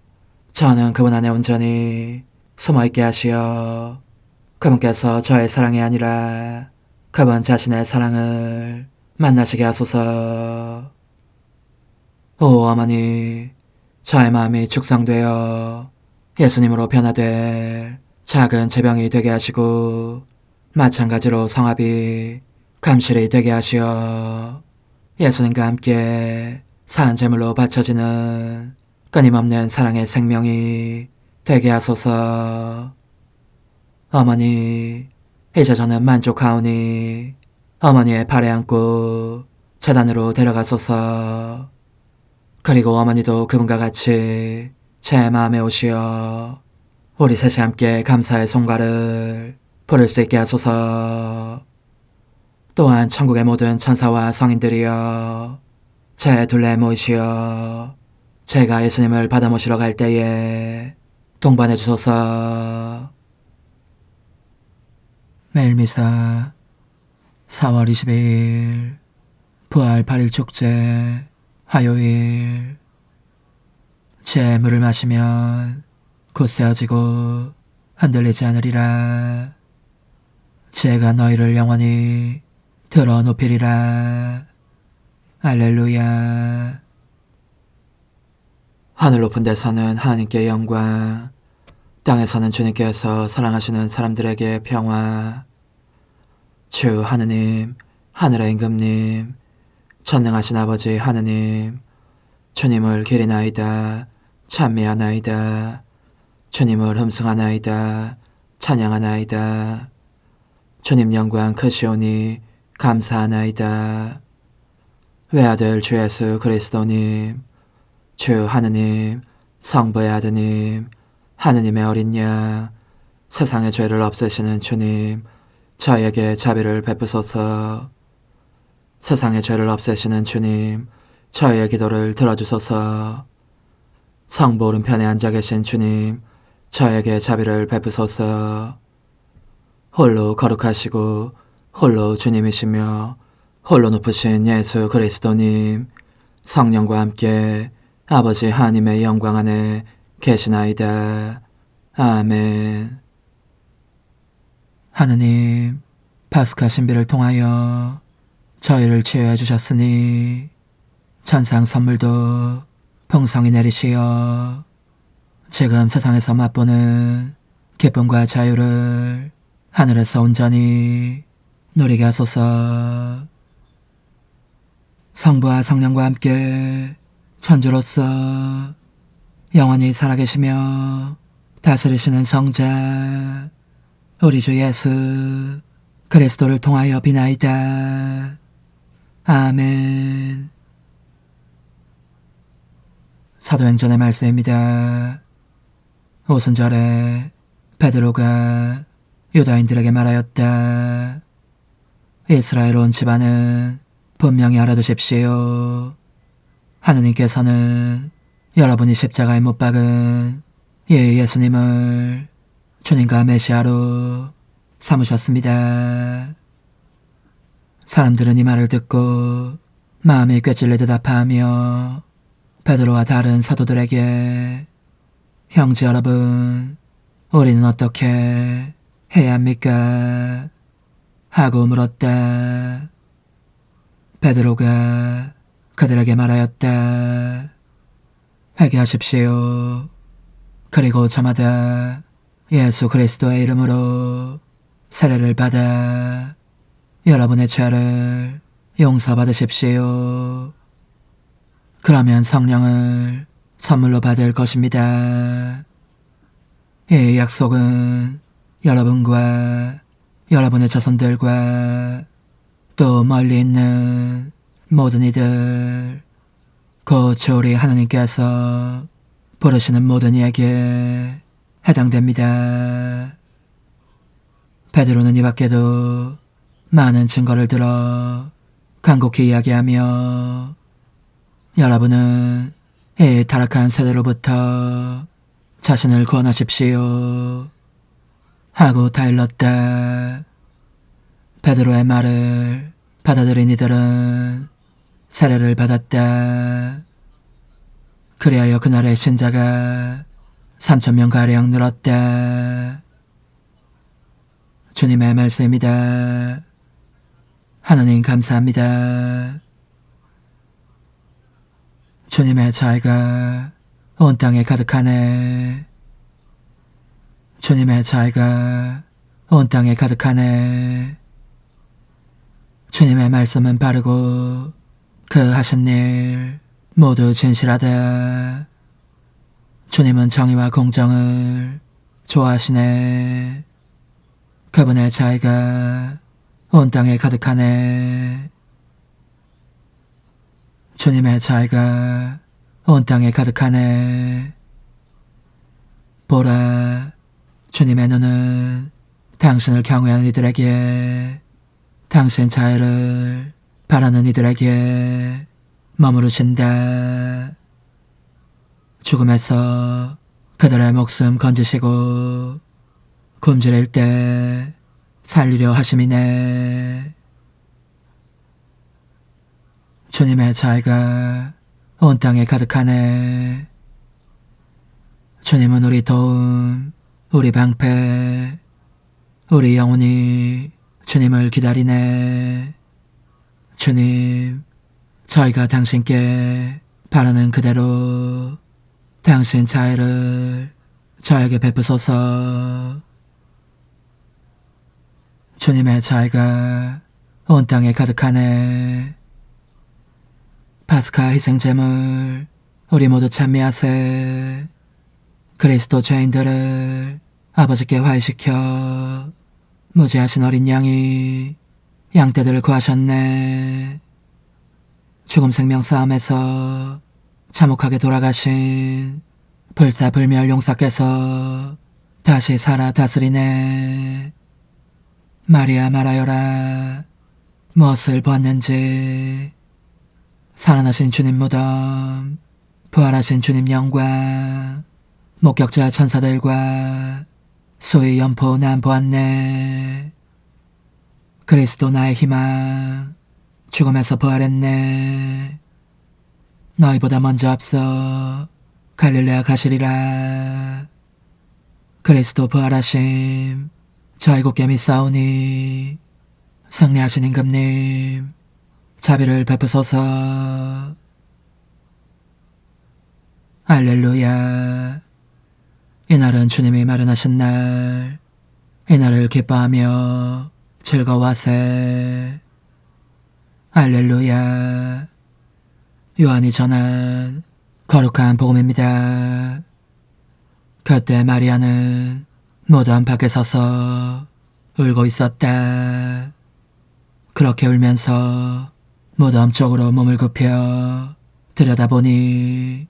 저는 그분 안에 온전히 숨어있게 하시어 그분께서 저의 사랑이 아니라 그분 자신의 사랑을 만나시게 하소서. 오 어머니, 저의 마음이 축성되어 예수님으로 변화될 작은 제병이 되게 하시고 마찬가지로 성합이 감실이 되게 하시어 예수님과 함께 산 제물로 바쳐지는 끊임없는 사랑의 생명이 되게 하소서. 어머니, 이제 저는 만족하오니 어머니의 발에 안고 제단으로 데려가소서. 그리고 어머니도 그분과 같이 제 마음에 오시어 우리 셋이 함께 감사의 송가를 부를 수 있게 하소서. 또한 천국의 모든 천사와 성인들이여 제 둘레에 모이시어 제가 예수님을 받아 모시러 갈 때에 동반해 주소서. 매일미사 4월 22일 부활 8일 축제 화요일. 제 물을 마시면 굳세어지고 흔들리지 않으리라. 제가 너희를 영원히 들어 높이리라. 알렐루야. 하늘 높은 데서는 하나님께 영광, 땅에서는 주님께서 사랑하시는 사람들에게 평화. 주 하느님, 하늘의 임금님, 전능하신 아버지 하느님, 주님을 기리나이다, 찬미하나이다, 주님을 흠숭하나이다, 찬양하나이다. 주님 영광 크시오니 감사하나이다. 외아들 주 예수 그리스도님, 주 하느님, 성부의 아드님, 하느님의 어린 양, 세상의 죄를 없애시는 주님, 저에게 자비를 베푸소서. 세상의 죄를 없애시는 주님, 저의 기도를 들어주소서. 성부 오른편에 앉아 계신 주님, 저에게 자비를 베푸소서. 홀로 거룩하시고 홀로 주님이시며 홀로 높으신 예수 그리스도님, 성령과 함께 아버지 하나님의 영광 안에 계시나이다. 아멘. 하느님, 파스카 신비를 통하여 저희를 치유해 주셨으니 천상 선물도 풍성히 내리시어 지금 세상에서 맛보는 기쁨과 자유를 하늘에서 온전히 누리게 하소서. 성부와 성령과 함께 천주로서 영원히 살아계시며 다스리시는 성자 우리 주 예수 그리스도를 통하여 비나이다. 아멘. 사도행전의 말씀입니다. 오순절에 베드로가 유다인들에게 말하였다. 이스라엘 온 집안은 분명히 알아두십시오. 하느님께서는 여러분이 십자가에 못 박은 예수님을 주님과 메시아로 삼으셨습니다. 사람들은 이 말을 듣고 마음이 꿰찔리듯 아파하며 베드로와 다른 사도들에게 형제 여러분, 우리는 어떻게 해야 합니까? 하고 물었다. 베드로가 그들에게 말하였다. 회개하십시오. 그리고 저마다 예수 그리스도의 이름으로 세례를 받아 여러분의 죄를 용서받으십시오. 그러면 성령을 선물로 받을 것입니다. 이 약속은 여러분과 여러분의 자손들과 또 멀리 있는 모든 이들, 곧 우리 하나님께서 부르시는 모든 이에게 해당됩니다. 베드로는 이 밖에도 많은 증거를 들어 간곡히 이야기하며 여러분은 이 타락한 세대로부터 자신을 구원하십시오 하고 다일렀다. 베드로의 말을 받아들인 이들은 세례를 받았다. 그리하여 그날의 신자가 3,000명가량 늘었다. 주님의 말씀입니다. 하나님 감사합니다. 주님의 자애가 온 땅에 가득하네. 주님의 자애가 온 땅에 가득하네. 주님의 말씀은 바르고 그 하신 일 모두 진실하다. 주님은 정의와 공정을 좋아하시네. 그분의 자애가 온 땅에 가득하네. 주님의 자애가 온 땅에 가득하네. 보라, 주님의 눈은 당신을 경외하는 이들에게, 당신 자애를 바라는 이들에게 머무르신다. 죽음에서 그들의 목숨 건지시고 굶주릴 때 살리려 하심이네. 주님의 자애가 온 땅에 가득하네. 주님은 우리 도움, 우리 방패, 우리 영혼이 주님을 기다리네. 주님, 저희가 당신께 바라는 그대로 당신 자애를 저에게 베푸소서. 주님의 자애가 온 땅에 가득하네. 파스카 희생제물 우리 모두 찬미하세. 그리스도 죄인들을 아버지께 화해시켜 무죄하신 어린 양이 양떼들을 구하셨네. 죽음 생명 싸움에서 참혹하게 돌아가신 불사불멸 용사께서 다시 살아 다스리네. 마리아 말하여라. 무엇을 보았는지. 살아나신 주님 무덤, 부활하신 주님 영광, 목격자 천사들과 소위 연포 난 보았네. 그리스도 나의 희망, 죽음에서 부활했네. 너희보다 먼저 앞서 갈릴레아 가시리라. 그리스도 부활하심, 저희 곧게 믿사오니 승리하신 임금님, 자비를 베푸소서. 할렐루야. 이날은 주님이 마련하신 날, 이날을 기뻐하며 즐거워하세. 할렐루야. 요한이 전한 거룩한 복음입니다. 그때 마리아는 무덤 밖에 서서 울고 있었다. 그렇게 울면서 무덤 쪽으로 몸을 굽혀 들여다보니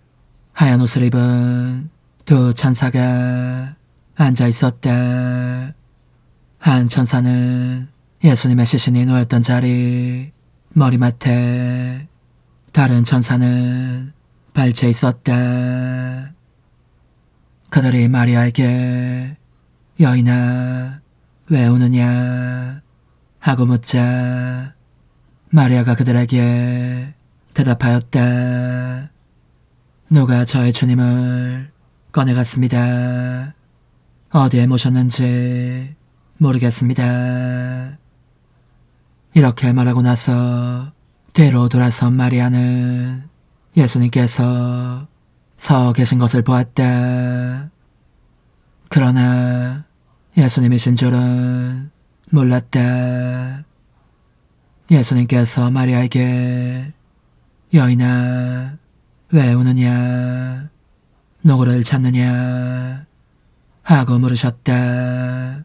하얀 옷을 입은 두 천사가 앉아 있었다. 한 천사는 예수님의 시신이 놓였던 자리 머리맡에, 다른 천사는 발치에 있었다. 그들이 마리아에게 여인아 왜 우느냐 하고 묻자 마리아가 그들에게 대답하였다. 누가 저의 주님을 꺼내갔습니다. 어디에 모셨는지 모르겠습니다. 이렇게 말하고 나서 뒤로 돌아선 마리아는 예수님께서 서 계신 것을 보았다. 그러나 예수님이신 줄은 몰랐다. 예수님께서 마리아에게 여인아 왜 우느냐 누구를 찾느냐 하고 물으셨다.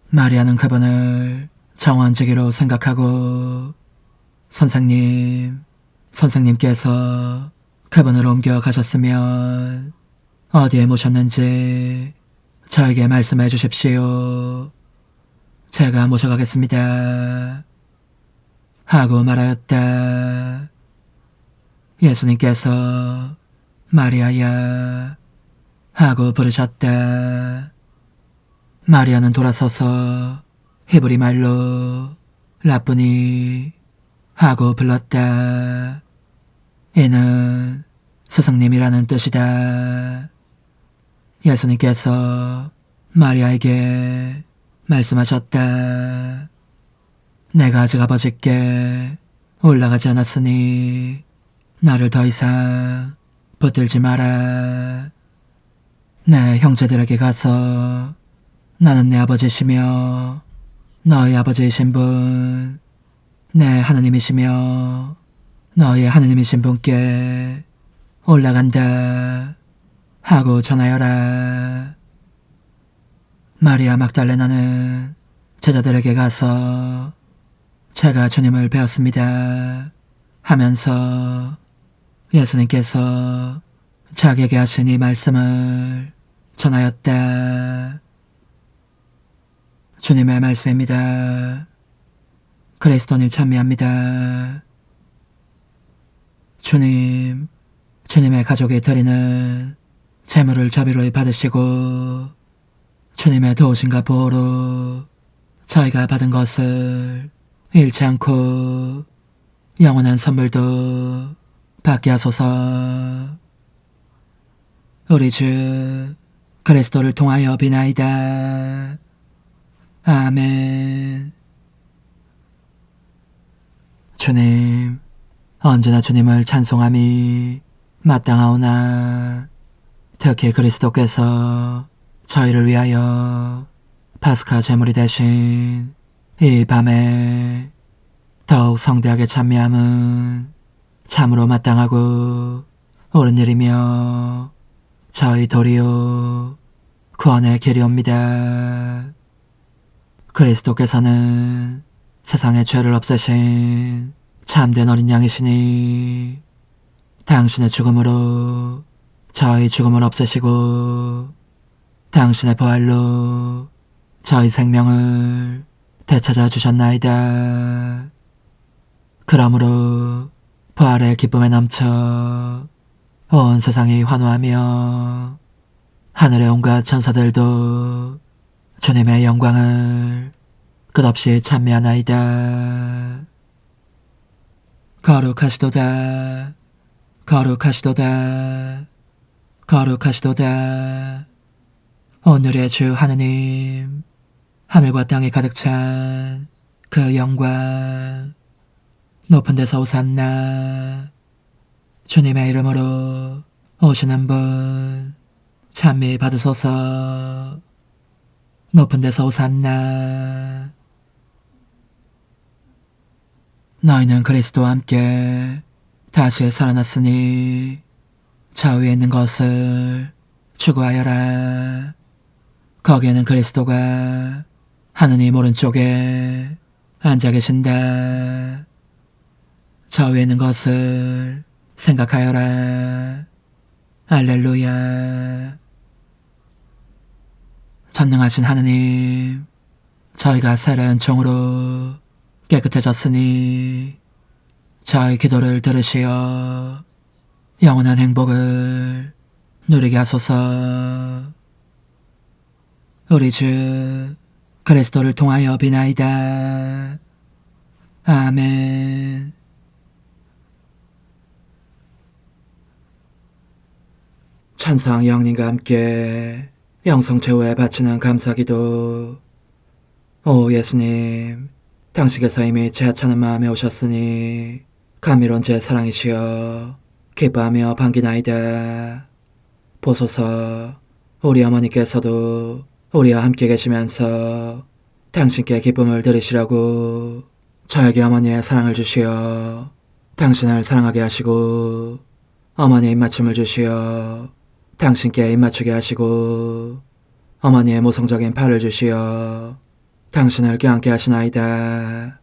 마리아는 그분을 정원지기로 생각하고 선생님께서 그분을 옮겨 가셨으면 어디에 모셨는지 저에게 말씀해 주십시오. 제가 모셔가겠습니다. 하고 말하였다. 예수님께서 마리아야 하고 부르셨다. 마리아는 돌아서서 히브리 말로 라쁘니 하고 불렀다. 이는 스승님이라는 뜻이다. 예수님께서 마리아에게 말씀하셨다. 내가 아직 아버지께 올라가지 않았으니 나를 더 이상 붙들지 마라. 내 형제들에게 가서 나는 내 아버지시며 너희 아버지이신 분, 내 하느님이시며 너희 하느님이신 분께 올라간다 하고 전하여라. 마리아 막달레나는 제자들에게 가서 제가 주님을 배웠습니다 하면서 예수님께서 자기에게 하신 이 말씀을 전하였다. 주님의 말씀입니다. 그리스도님 찬미합니다. 주님의 가족이 드리는 재물을 자비로이 받으시고 주님의 도우심과 보호로 저희가 받은 것을 잃지 않고 영원한 선물도 받게 하소서. 우리 주 그리스도를 통하여 비나이다. 아멘. 주님, 언제나 주님을 찬송함이 마땅하오나 특히 그리스도께서 저희를 위하여 파스카 제물이 되신 이 밤에 더욱 성대하게 찬미함은 참으로 마땅하고 옳은 일이며 저희 도리요 구원의 길이옵니다. 그리스도께서는 세상의 죄를 없애신 참된 어린 양이시니 당신의 죽음으로 저희 죽음을 없애시고 당신의 부활로 저희 생명을 되찾아 주셨나이다. 그러므로 부활의 기쁨에 넘쳐 온 세상이 환호하며 하늘의 온갖 천사들도 주님의 영광을 끝없이 찬미하나이다. 거룩하시도다. 거룩하시도다. 거룩하시도다. 오늘의 주 하느님, 하늘과 땅이 가득 찬 그 영광, 높은 데서 오산나. 주님의 이름으로 오시는 분 찬미 받으소서. 높은 데서 오산나. 너희는 그리스도와 함께 다시 살아났으니 좌우에 있는 것을 추구하여라. 거기에는 그리스도가 하느님 오른쪽에 앉아 계신다. 좌우에 있는 것을 생각하여라. 알렐루야. 전능하신 하느님, 저희가 새로운 종으로 깨끗해졌으니 저희 기도를 들으시어 영원한 행복을 누리게 하소서. 우리 주 그리스도를 통하여 비나이다. 아멘. 천상 영님과 함께 영성 최후에 바치는 감사기도. 오 예수님, 당신께서 이미 제 하찮은 마음에 오셨으니 감미로운 제 사랑이시여 기뻐하며 반기나이다. 보소서, 우리 어머니께서도 우리와 함께 계시면서 당신께 기쁨을 드리시라고 저에게 어머니의 사랑을 주시어 당신을 사랑하게 하시고, 어머니의 입맞춤을 주시어 당신께 입맞추게 하시고, 어머니의 모성적인 팔을 주시어 당신을 껴안게 하시나이다.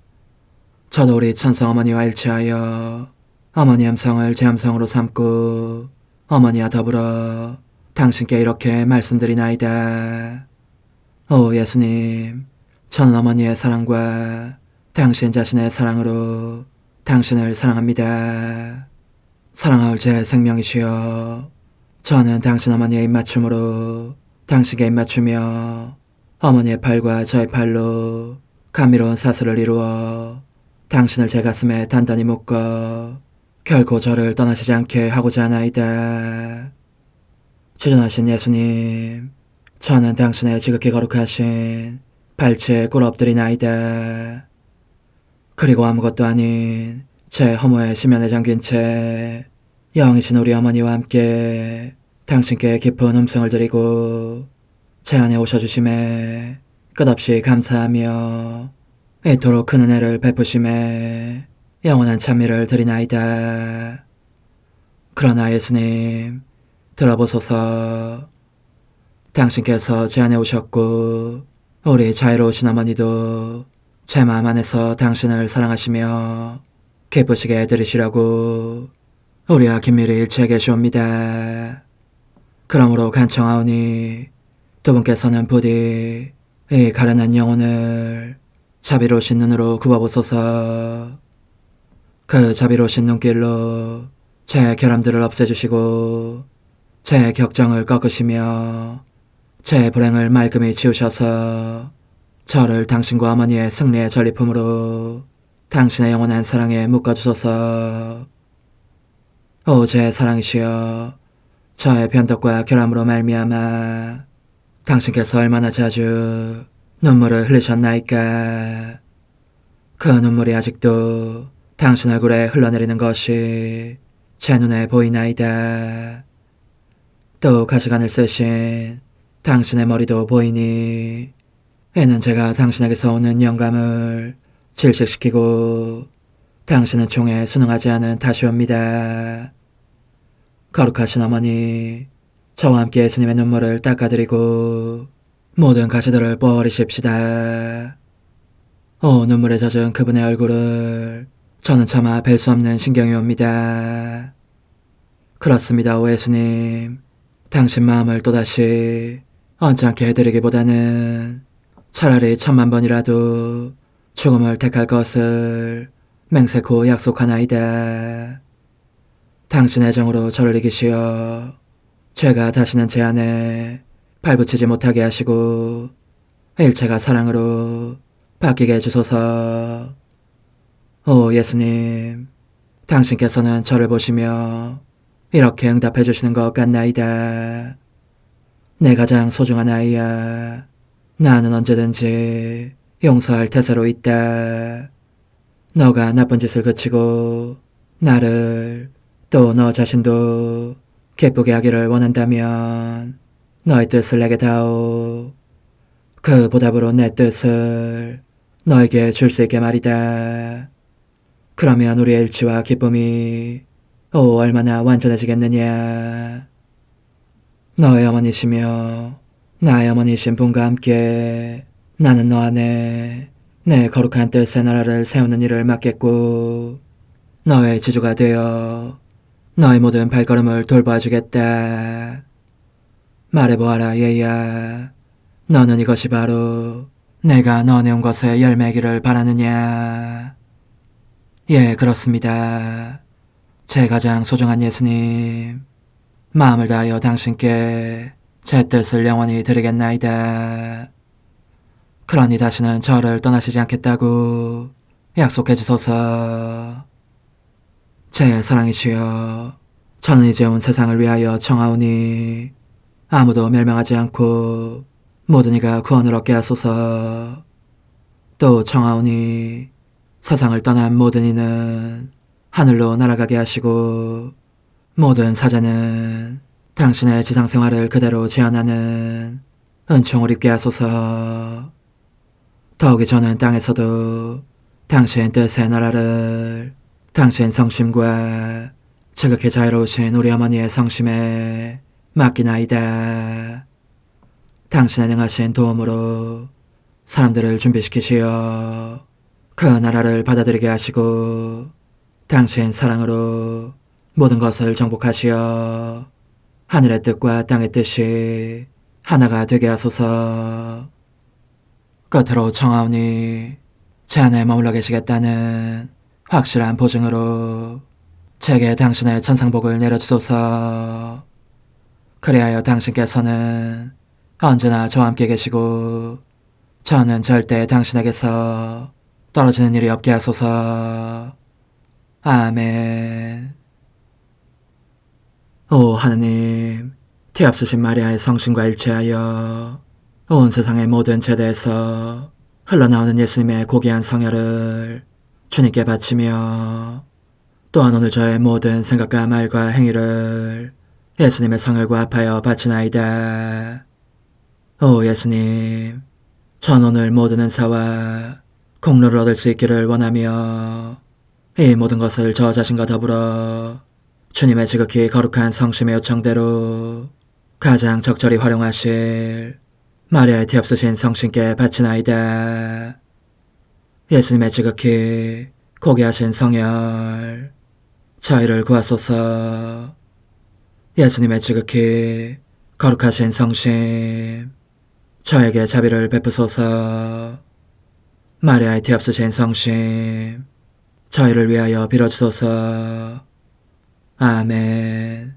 저도 우리 천성 어머니와 일치하여 어머니 음성을 제 음성으로 삼고 어머니와 더불어 당신께 이렇게 말씀드리나이다. 오 예수님, 저는 어머니의 사랑과 당신 자신의 사랑으로 당신을 사랑합니다. 사랑하올 제 생명이시여, 저는 당신 어머니의 입맞춤으로 당신께 입맞추며 어머니의 팔과 저의 팔로 감미로운 사슬을 이루어 당신을 제 가슴에 단단히 묶어 결코 저를 떠나시지 않게 하고자 하나이다. 주전하신 예수님, 저는 당신의 지극히 거룩하신 발치에 꿇어 엎드리나이다. 그리고 아무것도 아닌 제 허무의 심연에 잠긴 채 영이신 우리 어머니와 함께 당신께 깊은 음성을 드리고 제 안에 오셔주심에 끝없이 감사하며 이토록 큰 은혜를 베푸심에 영원한 찬미를 드리나이다. 그러나 예수님, 들어보소서. 당신께서 제 안에 오셨고 우리 자유로우신 어머니도 제 마음 안에서 당신을 사랑하시며 기쁘시게 해드리시라고 우리와 긴밀히 일치해 계시옵니다. 그러므로 간청하오니 두 분께서는 부디 이 가련한 영혼을 자비로우신 눈으로 굽어보소서. 그 자비로우신 눈길로 제 결함들을 없애주시고 제 격정을 꺾으시며 제 불행을 말끔히 지우셔서 저를 당신과 어머니의 승리의 전리품으로 당신의 영원한 사랑에 묶어주소서. 오 제 사랑이시여, 저의 변덕과 결함으로 말미암아 당신께서 얼마나 자주 눈물을 흘리셨나이까. 그 눈물이 아직도 당신 얼굴에 흘러내리는 것이 제 눈에 보이나이다. 또 가시관을 쓰신 당신의 머리도 보이니 이는 제가 당신에게서 오는 영감을 질식시키고 당신은 총에 순응하지 않은 탓이옵니다. 거룩하신 어머니, 저와 함께 예수님의 눈물을 닦아드리고 모든 가시들을 뽑아버리십시다. 오 눈물에 젖은 그분의 얼굴을 저는 차마 뵐 수 없는 신경이 옵니다. 그렇습니다. 오 예수님, 당신 마음을 또다시 언짢게 해드리기보다는 차라리 10,000,000번이라도 죽음을 택할 것을 맹세코 약속하나이다. 당신의 정으로 저를 이기시어 죄가 다시는 제 안에 발붙이지 못하게 하시고 일체가 사랑으로 바뀌게 해주소서. 오 예수님, 당신께서는 저를 보시며 이렇게 응답해 주시는 것 같나이다. 내 가장 소중한 아이야, 나는 언제든지 용서할 태세로 있다. 너가 나쁜 짓을 그치고 나를, 또 너 자신도 기쁘게 하기를 원한다면 너의 뜻을 내게 다오. 그 보답으로 내 뜻을 너에게 줄 수 있게 말이다. 그러면 우리의 일치와 기쁨이 오, 얼마나 완전해지겠느냐. 너의 어머니시며 나의 어머니신 분과 함께 나는 너 안에 내 거룩한 뜻의 나라를 세우는 일을 맡겠고 너의 지주가 되어 너의 모든 발걸음을 돌봐주겠다. 말해보아라 얘야. 너는 이것이 바로 내가 너네 온 것에 열매기를 바라느냐. 예, 그렇습니다. 제 가장 소중한 예수님, 마음을 다하여 당신께 제 뜻을 영원히 드리겠나이다. 그러니 다시는 저를 떠나시지 않겠다고 약속해 주소서. 제 사랑이시여, 저는 이제 온 세상을 위하여 청하오니 아무도 멸망하지 않고 모든 이가 구원을 얻게 하소서. 또 청하오니 세상을 떠난 모든 이는 하늘로 날아가게 하시고 모든 사자는 당신의 지상생활을 그대로 재현하는 은총을 입게 하소서. 더욱이 저는 땅에서도 당신 뜻의 나라를 당신 성심과 지극히 자유로우신 우리 어머니의 성심에 맡기나이다. 당신의 능하신 도움으로 사람들을 준비시키시어 그 나라를 받아들이게 하시고 당신 사랑으로 모든 것을 정복하시어 하늘의 뜻과 땅의 뜻이 하나가 되게 하소서. 끝으로 청하오니 제 안에 머물러 계시겠다는 확실한 보증으로 제게 당신의 천상복을 내려주소서. 그리하여 당신께서는 언제나 저와 함께 계시고 저는 절대 당신에게서 떨어지는 일이 없게 하소서. 아멘. 오 하느님, 티압수신 마리아의 성신과 일치하여 온 세상의 모든 제대에서 흘러나오는 예수님의 고귀한 성혈을 주님께 바치며 또한 오늘 저의 모든 생각과 말과 행위를 예수님의 성혈과 합하여 바치나이다. 오 예수님, 전 오늘 모든 은사와 공로를 얻을 수 있기를 원하며 이 모든 것을 저 자신과 더불어 주님의 지극히 거룩한 성심의 요청대로 가장 적절히 활용하실 마리아의 티없으신 성신께 바치나이다. 예수님의 지극히 고귀하신 성혈, 저희를 구하소서. 예수님의 지극히 거룩하신 성심, 저에게 자비를 베푸소서. 마리아의 티없으신 성심, 저희를 위하여 빌어주소서. 아멘.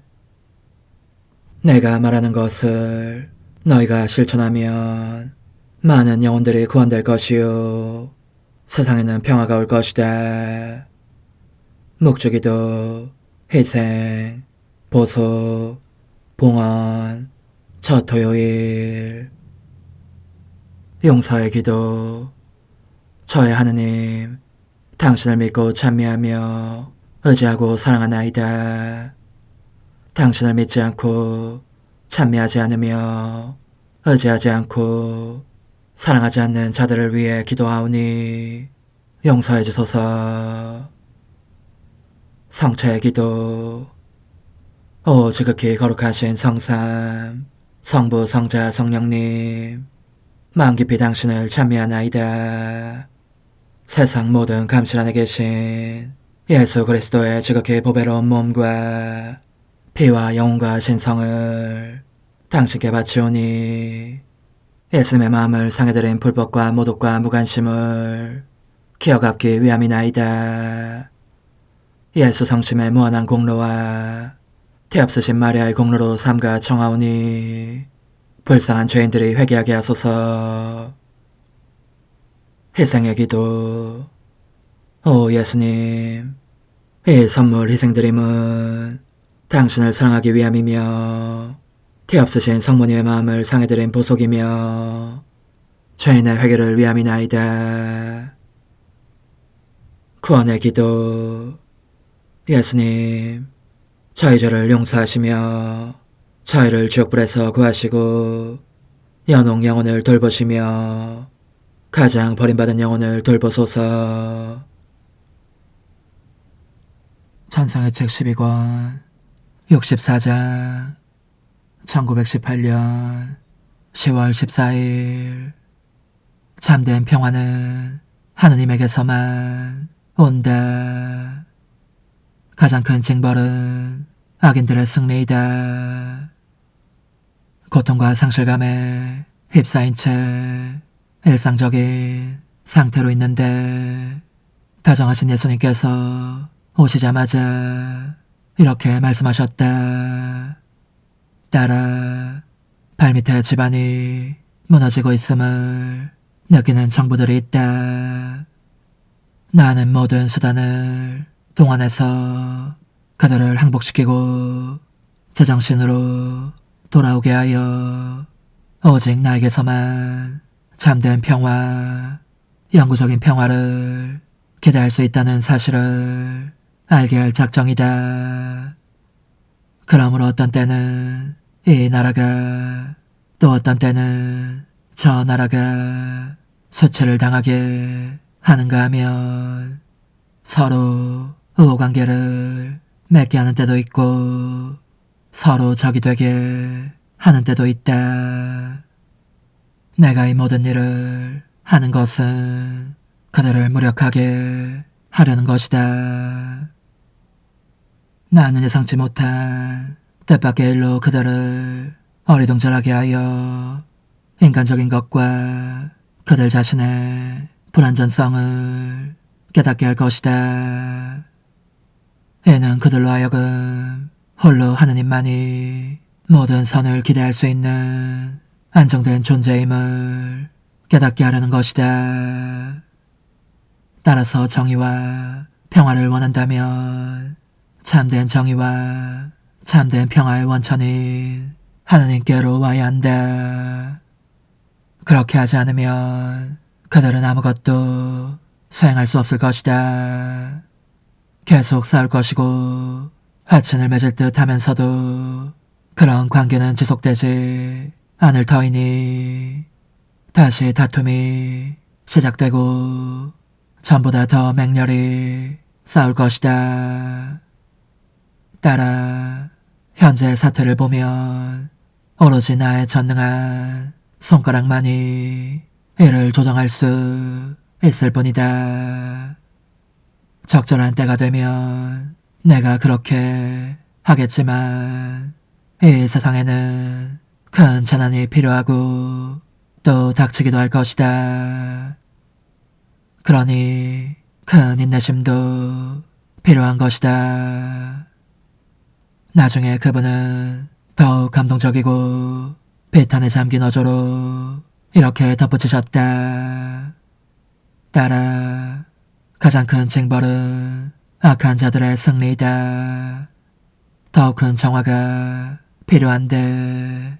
내가 말하는 것을 너희가 실천하면 많은 영혼들이 구원될 것이요 세상에는 평화가 올 것이다. 묵주기도, 희생, 보속, 봉헌, 첫 토요일. 용서의 기도. 저의 하느님, 당신을 믿고 찬미하며 의지하고 사랑하나이다. 당신을 믿지 않고 찬미하지 않으며 의지하지 않고 사랑하지 않는 자들을 위해 기도하오니 용서해 주소서. 성체의 기도. 오 지극히 거룩하신 성삼, 성부, 성자, 성령님, 마음 깊이 당신을 찬미하나이다. 세상 모든 감실 안에 계신 예수 그리스도의 지극히 보배로운 몸과 피와 영혼과 신성을 당신께 바치오니 예수님의 마음을 상해드린 불법과 모독과 무관심을 기어갚기 위함이나이다. 예수 성심의 무한한 공로와 티없으신 마리아의 공로로 삼가 청하오니 불쌍한 죄인들이 회개하게 하소서. 희생의 기도. 오 예수님, 이 선물 희생드림은 당신을 사랑하기 위함이며 티없으신 성모님의 마음을 상해드린 보속이며 죄인의 회개를 위함이나이다. 구원의 기도. 예수님, 저희 죄를 용서하시며 저희를 지옥불에서 구하시고 연옥 영혼을 돌보시며 가장 버림받은 영혼을 돌보소서. 환상의 책 12권 64장 1918년 10월 14일 참된 평화는 하느님에게서만 온다. 가장 큰 징벌은 악인들의 승리이다. 고통과 상실감에 휩싸인 채 일상적인 상태로 있는데 다정하신 예수님께서 오시자마자 이렇게 말씀하셨다. 딸아, 발밑에 집안이 무너지고 있음을 느끼는 정부들이 있다. 나는 모든 수단을 동원해서 그들을 항복시키고 제정신으로 돌아오게 하여 오직 나에게서만 참된 평화, 영구적인 평화를 기대할 수 있다는 사실을 알게 할 작정이다. 그러므로 어떤 때는 이 나라가, 또 어떤 때는 저 나라가 수치를 당하게 하는가 하면 서로 의호관계를 맺게 하는 때도 있고 서로 적이 되게 하는 때도 있다. 내가 이 모든 일을 하는 것은 그들을 무력하게 하려는 것이다. 나는 예상치 못한 뜻밖의 일로 그들을 어리둥절하게 하여 인간적인 것과 그들 자신의 불완전성을 깨닫게 할 것이다. 이는 그들로 하여금 홀로 하느님만이 모든 선을 기대할 수 있는 안정된 존재임을 깨닫게 하려는 것이다. 따라서 정의와 평화를 원한다면 참된 정의와 참된 평화의 원천인 하느님께로 와야 한다. 그렇게 하지 않으면 그들은 아무것도 수행할 수 없을 것이다. 계속 싸울 것이고 화친을 맺을 듯 하면서도 그런 관계는 지속되지 않을 터이니 다시 다툼이 시작되고 전보다 더 맹렬히 싸울 것이다. 따라 현재의 사태를 보면 오로지 나의 전능한 손가락만이 이를 조정할 수 있을 뿐이다. 적절한 때가 되면 내가 그렇게 하겠지만 이 세상에는 큰 재난이 필요하고 또 닥치기도 할 것이다. 그러니 큰 인내심도 필요한 것이다. 나중에 그분은 더욱 감동적이고 비탄에 잠긴 어조로 이렇게 덧붙이셨다. 딸아, 가장 큰 징벌은 악한 자들의 승리이다. 더욱 큰 정화가 필요한데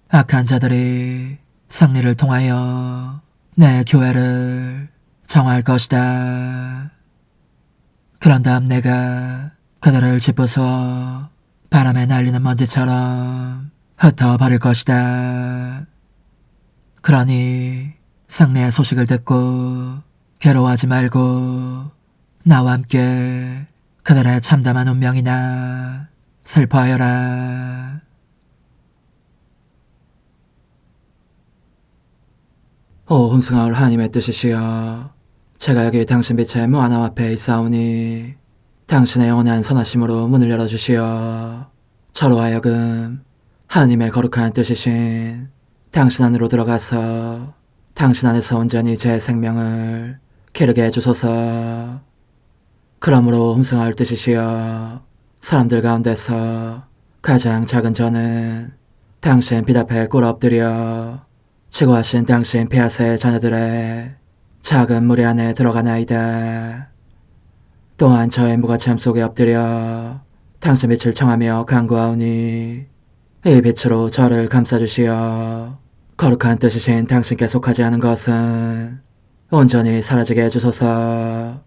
악한 자들이 승리를 통하여 내 교회를 정화할 것이다. 그런 다음 내가 그들을 짚부수어 바람에 날리는 먼지처럼 흩어버릴 것이다. 그러니 승리의 소식을 듣고 괴로워하지 말고 나와 함께 그들의 참담한 운명이나 슬퍼하여라. 오 흥승하올 하나님의 뜻이시여, 제가 여기 당신 빛의 무한함 앞에 있사오니 당신의 영원한 선하심으로 문을 열어주시어 저로 하여금 하나님의 거룩한 뜻이신 당신 안으로 들어가서 당신 안에서 온전히 제 생명을 기르게 해주소서. 그러므로 흥승하올 뜻이시여, 사람들 가운데서 가장 작은 저는 당신 빛 앞에 꿇어 엎드려 치고하신 당신 폐하세 자녀들의 작은 무리 안에 들어가나이다. 또한 저의 무거참 속에 엎드려 당신 빛을 청하며 간구하오니 이 빛으로 저를 감싸주시어 거룩한 뜻이신 당신께 속하지 않은 것은 온전히 사라지게 해주소서.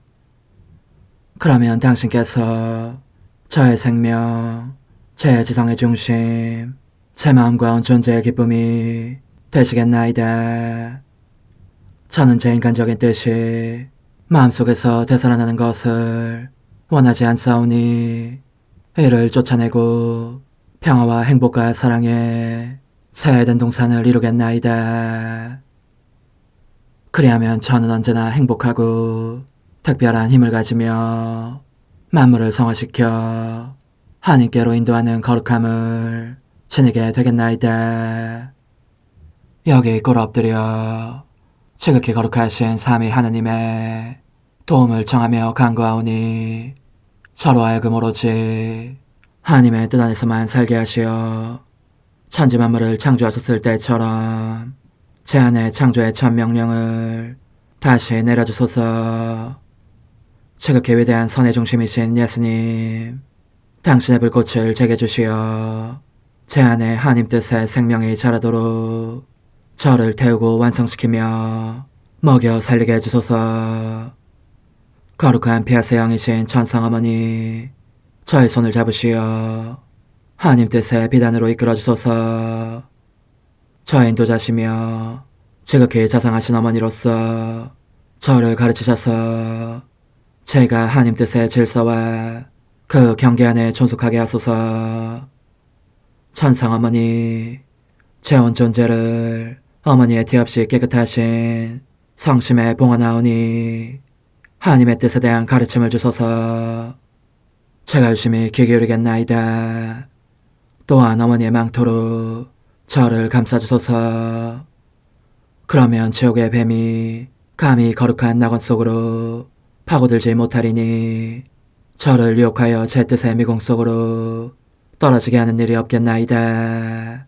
그러면 당신께서 저의 생명, 제 지성의 중심, 제 마음과 온 존재의 기쁨이 되시겠나이다. 저는 제 인간적인 뜻이 마음속에서 되살아나는 것을 원하지 않사오니 이를 쫓아내고 평화와 행복과 사랑에 새해된 동산을 이루겠나이다. 그리하면 저는 언제나 행복하고 특별한 힘을 가지며 만물을 성화시켜 하나님께로 인도하는 거룩함을 지니게 되겠나이다. 여기 꿇어 엎드려 지극히 거룩하신 삼위 하느님의 도움을 청하며 간구하오니 저로 하여금 오로지 하나님의 뜻 안에서만 살게 하시어 천지 만물을 창조하셨을 때처럼 제 안에 창조의 첫 명령을 다시 내려주소서. 지극히 위대한 선의 중심이신 예수님, 당신의 불꽃을 제게 주시어 제 안에 하나님 뜻의 생명이 자라도록 저를 태우고 완성시키며 먹여 살리게 해주소서. 거룩한 피아세 영이신 천상어머니, 저의 손을 잡으시어 하나님 뜻의 비단으로 이끌어주소서. 저의 인도자시며 지극히 자상하신 어머니로서 저를 가르치셔서 제가 하나님 뜻의 질서와 그 경계 안에 존속하게 하소서. 천상어머니, 제 온 존재를 어머니의 티 없이 깨끗하신 성심에 봉헌하오니 하나님의 뜻에 대한 가르침을 주소서. 제가 열심히 귀 기울이겠나이다. 또한 어머니의 망토로 저를 감싸주소서. 그러면 지옥의 뱀이 감히 거룩한 낙원 속으로 파고들지 못하리니 저를 유혹하여 제 뜻의 미궁 속으로 떨어지게 하는 일이 없겠나이다.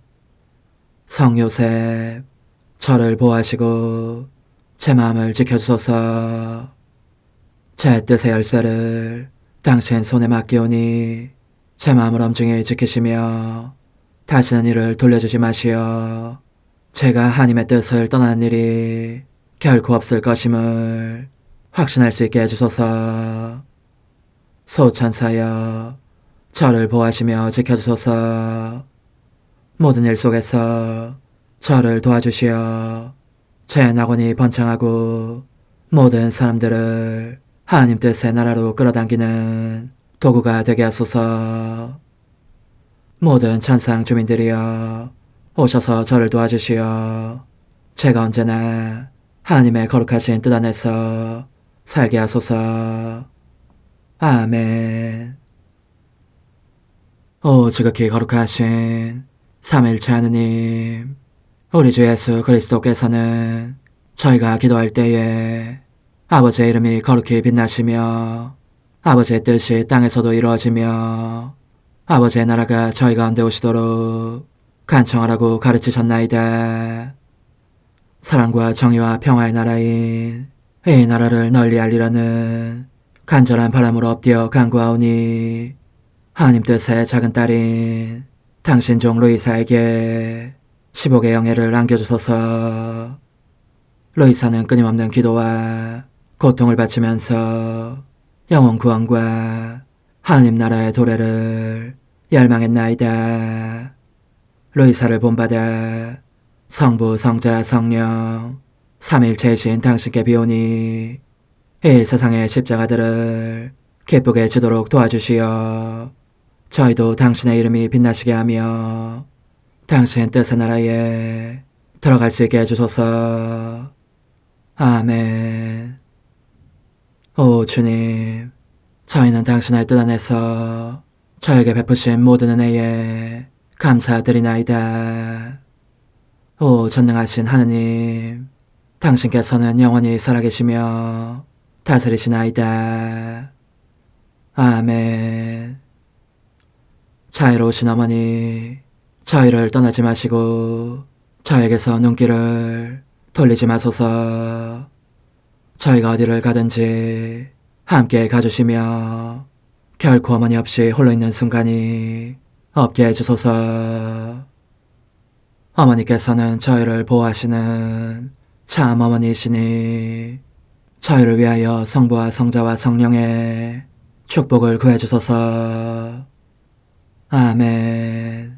성 요셉, 저를 보호하시고 제 마음을 지켜주소서. 제 뜻의 열쇠를 당신 손에 맡기오니 제 마음을 엄중히 지키시며 다시는 이를 돌려주지 마시어 제가 하나님의 뜻을 떠나는 일이 결코 없을 것임을 확신할 수 있게 해주소서. 소천사여, 저를 보호하시며 지켜주소서. 모든 일 속에서 저를 도와주시어 제 낙원이 번창하고 모든 사람들을 하나님 뜻의 나라로 끌어당기는 도구가 되게 하소서. 모든 천상 주민들이여, 오셔서 저를 도와주시어 제가 언제나 하나님의 거룩하신 뜻 안에서 살게 하소서. 아멘. 오 지극히 거룩하신 삼일체 하느님, 우리 주 예수 그리스도께서는 저희가 기도할 때에 아버지의 이름이 거룩히 빛나시며 아버지의 뜻이 땅에서도 이루어지며 아버지의 나라가 저희 가운데 오시도록 간청하라고 가르치셨나이다. 사랑과 정의와 평화의 나라인 이 나라를 널리 알리라는 간절한 바람으로 엎드려 간구하오니 하나님 뜻의 작은 딸인 당신 종 루이사에게 10억의 영예를 안겨주소서. 루이사는 끊임없는 기도와 고통을 바치면서 영혼 구원과 하나님 나라의 도래를 열망했나이다. 루이사를 본받아 성부, 성자, 성령 삼일체이신 당신께 비오니 이 세상의 십자가들을 기쁘게 지도록 도와주시어 저희도 당신의 이름이 빛나시게 하며 당신 뜻의 나라에 들어갈 수 있게 해주소서. 아멘. 오 주님, 저희는 당신의 뜻 안에서 저에게 베푸신 모든 은혜에 감사드리나이다. 오 전능하신 하느님, 당신께서는 영원히 살아계시며 다스리시나이다. 아멘. 자애로우신 어머니, 저희를 떠나지 마시고 저에게서 눈길을 돌리지 마소서. 저희가 어디를 가든지 함께 가주시며 결코 어머니 없이 홀로 있는 순간이 없게 해주소서. 어머니께서는 저희를 보호하시는 참 어머니이시니 저희를 위하여 성부와 성자와 성령의 축복을 구해주소서. 아멘.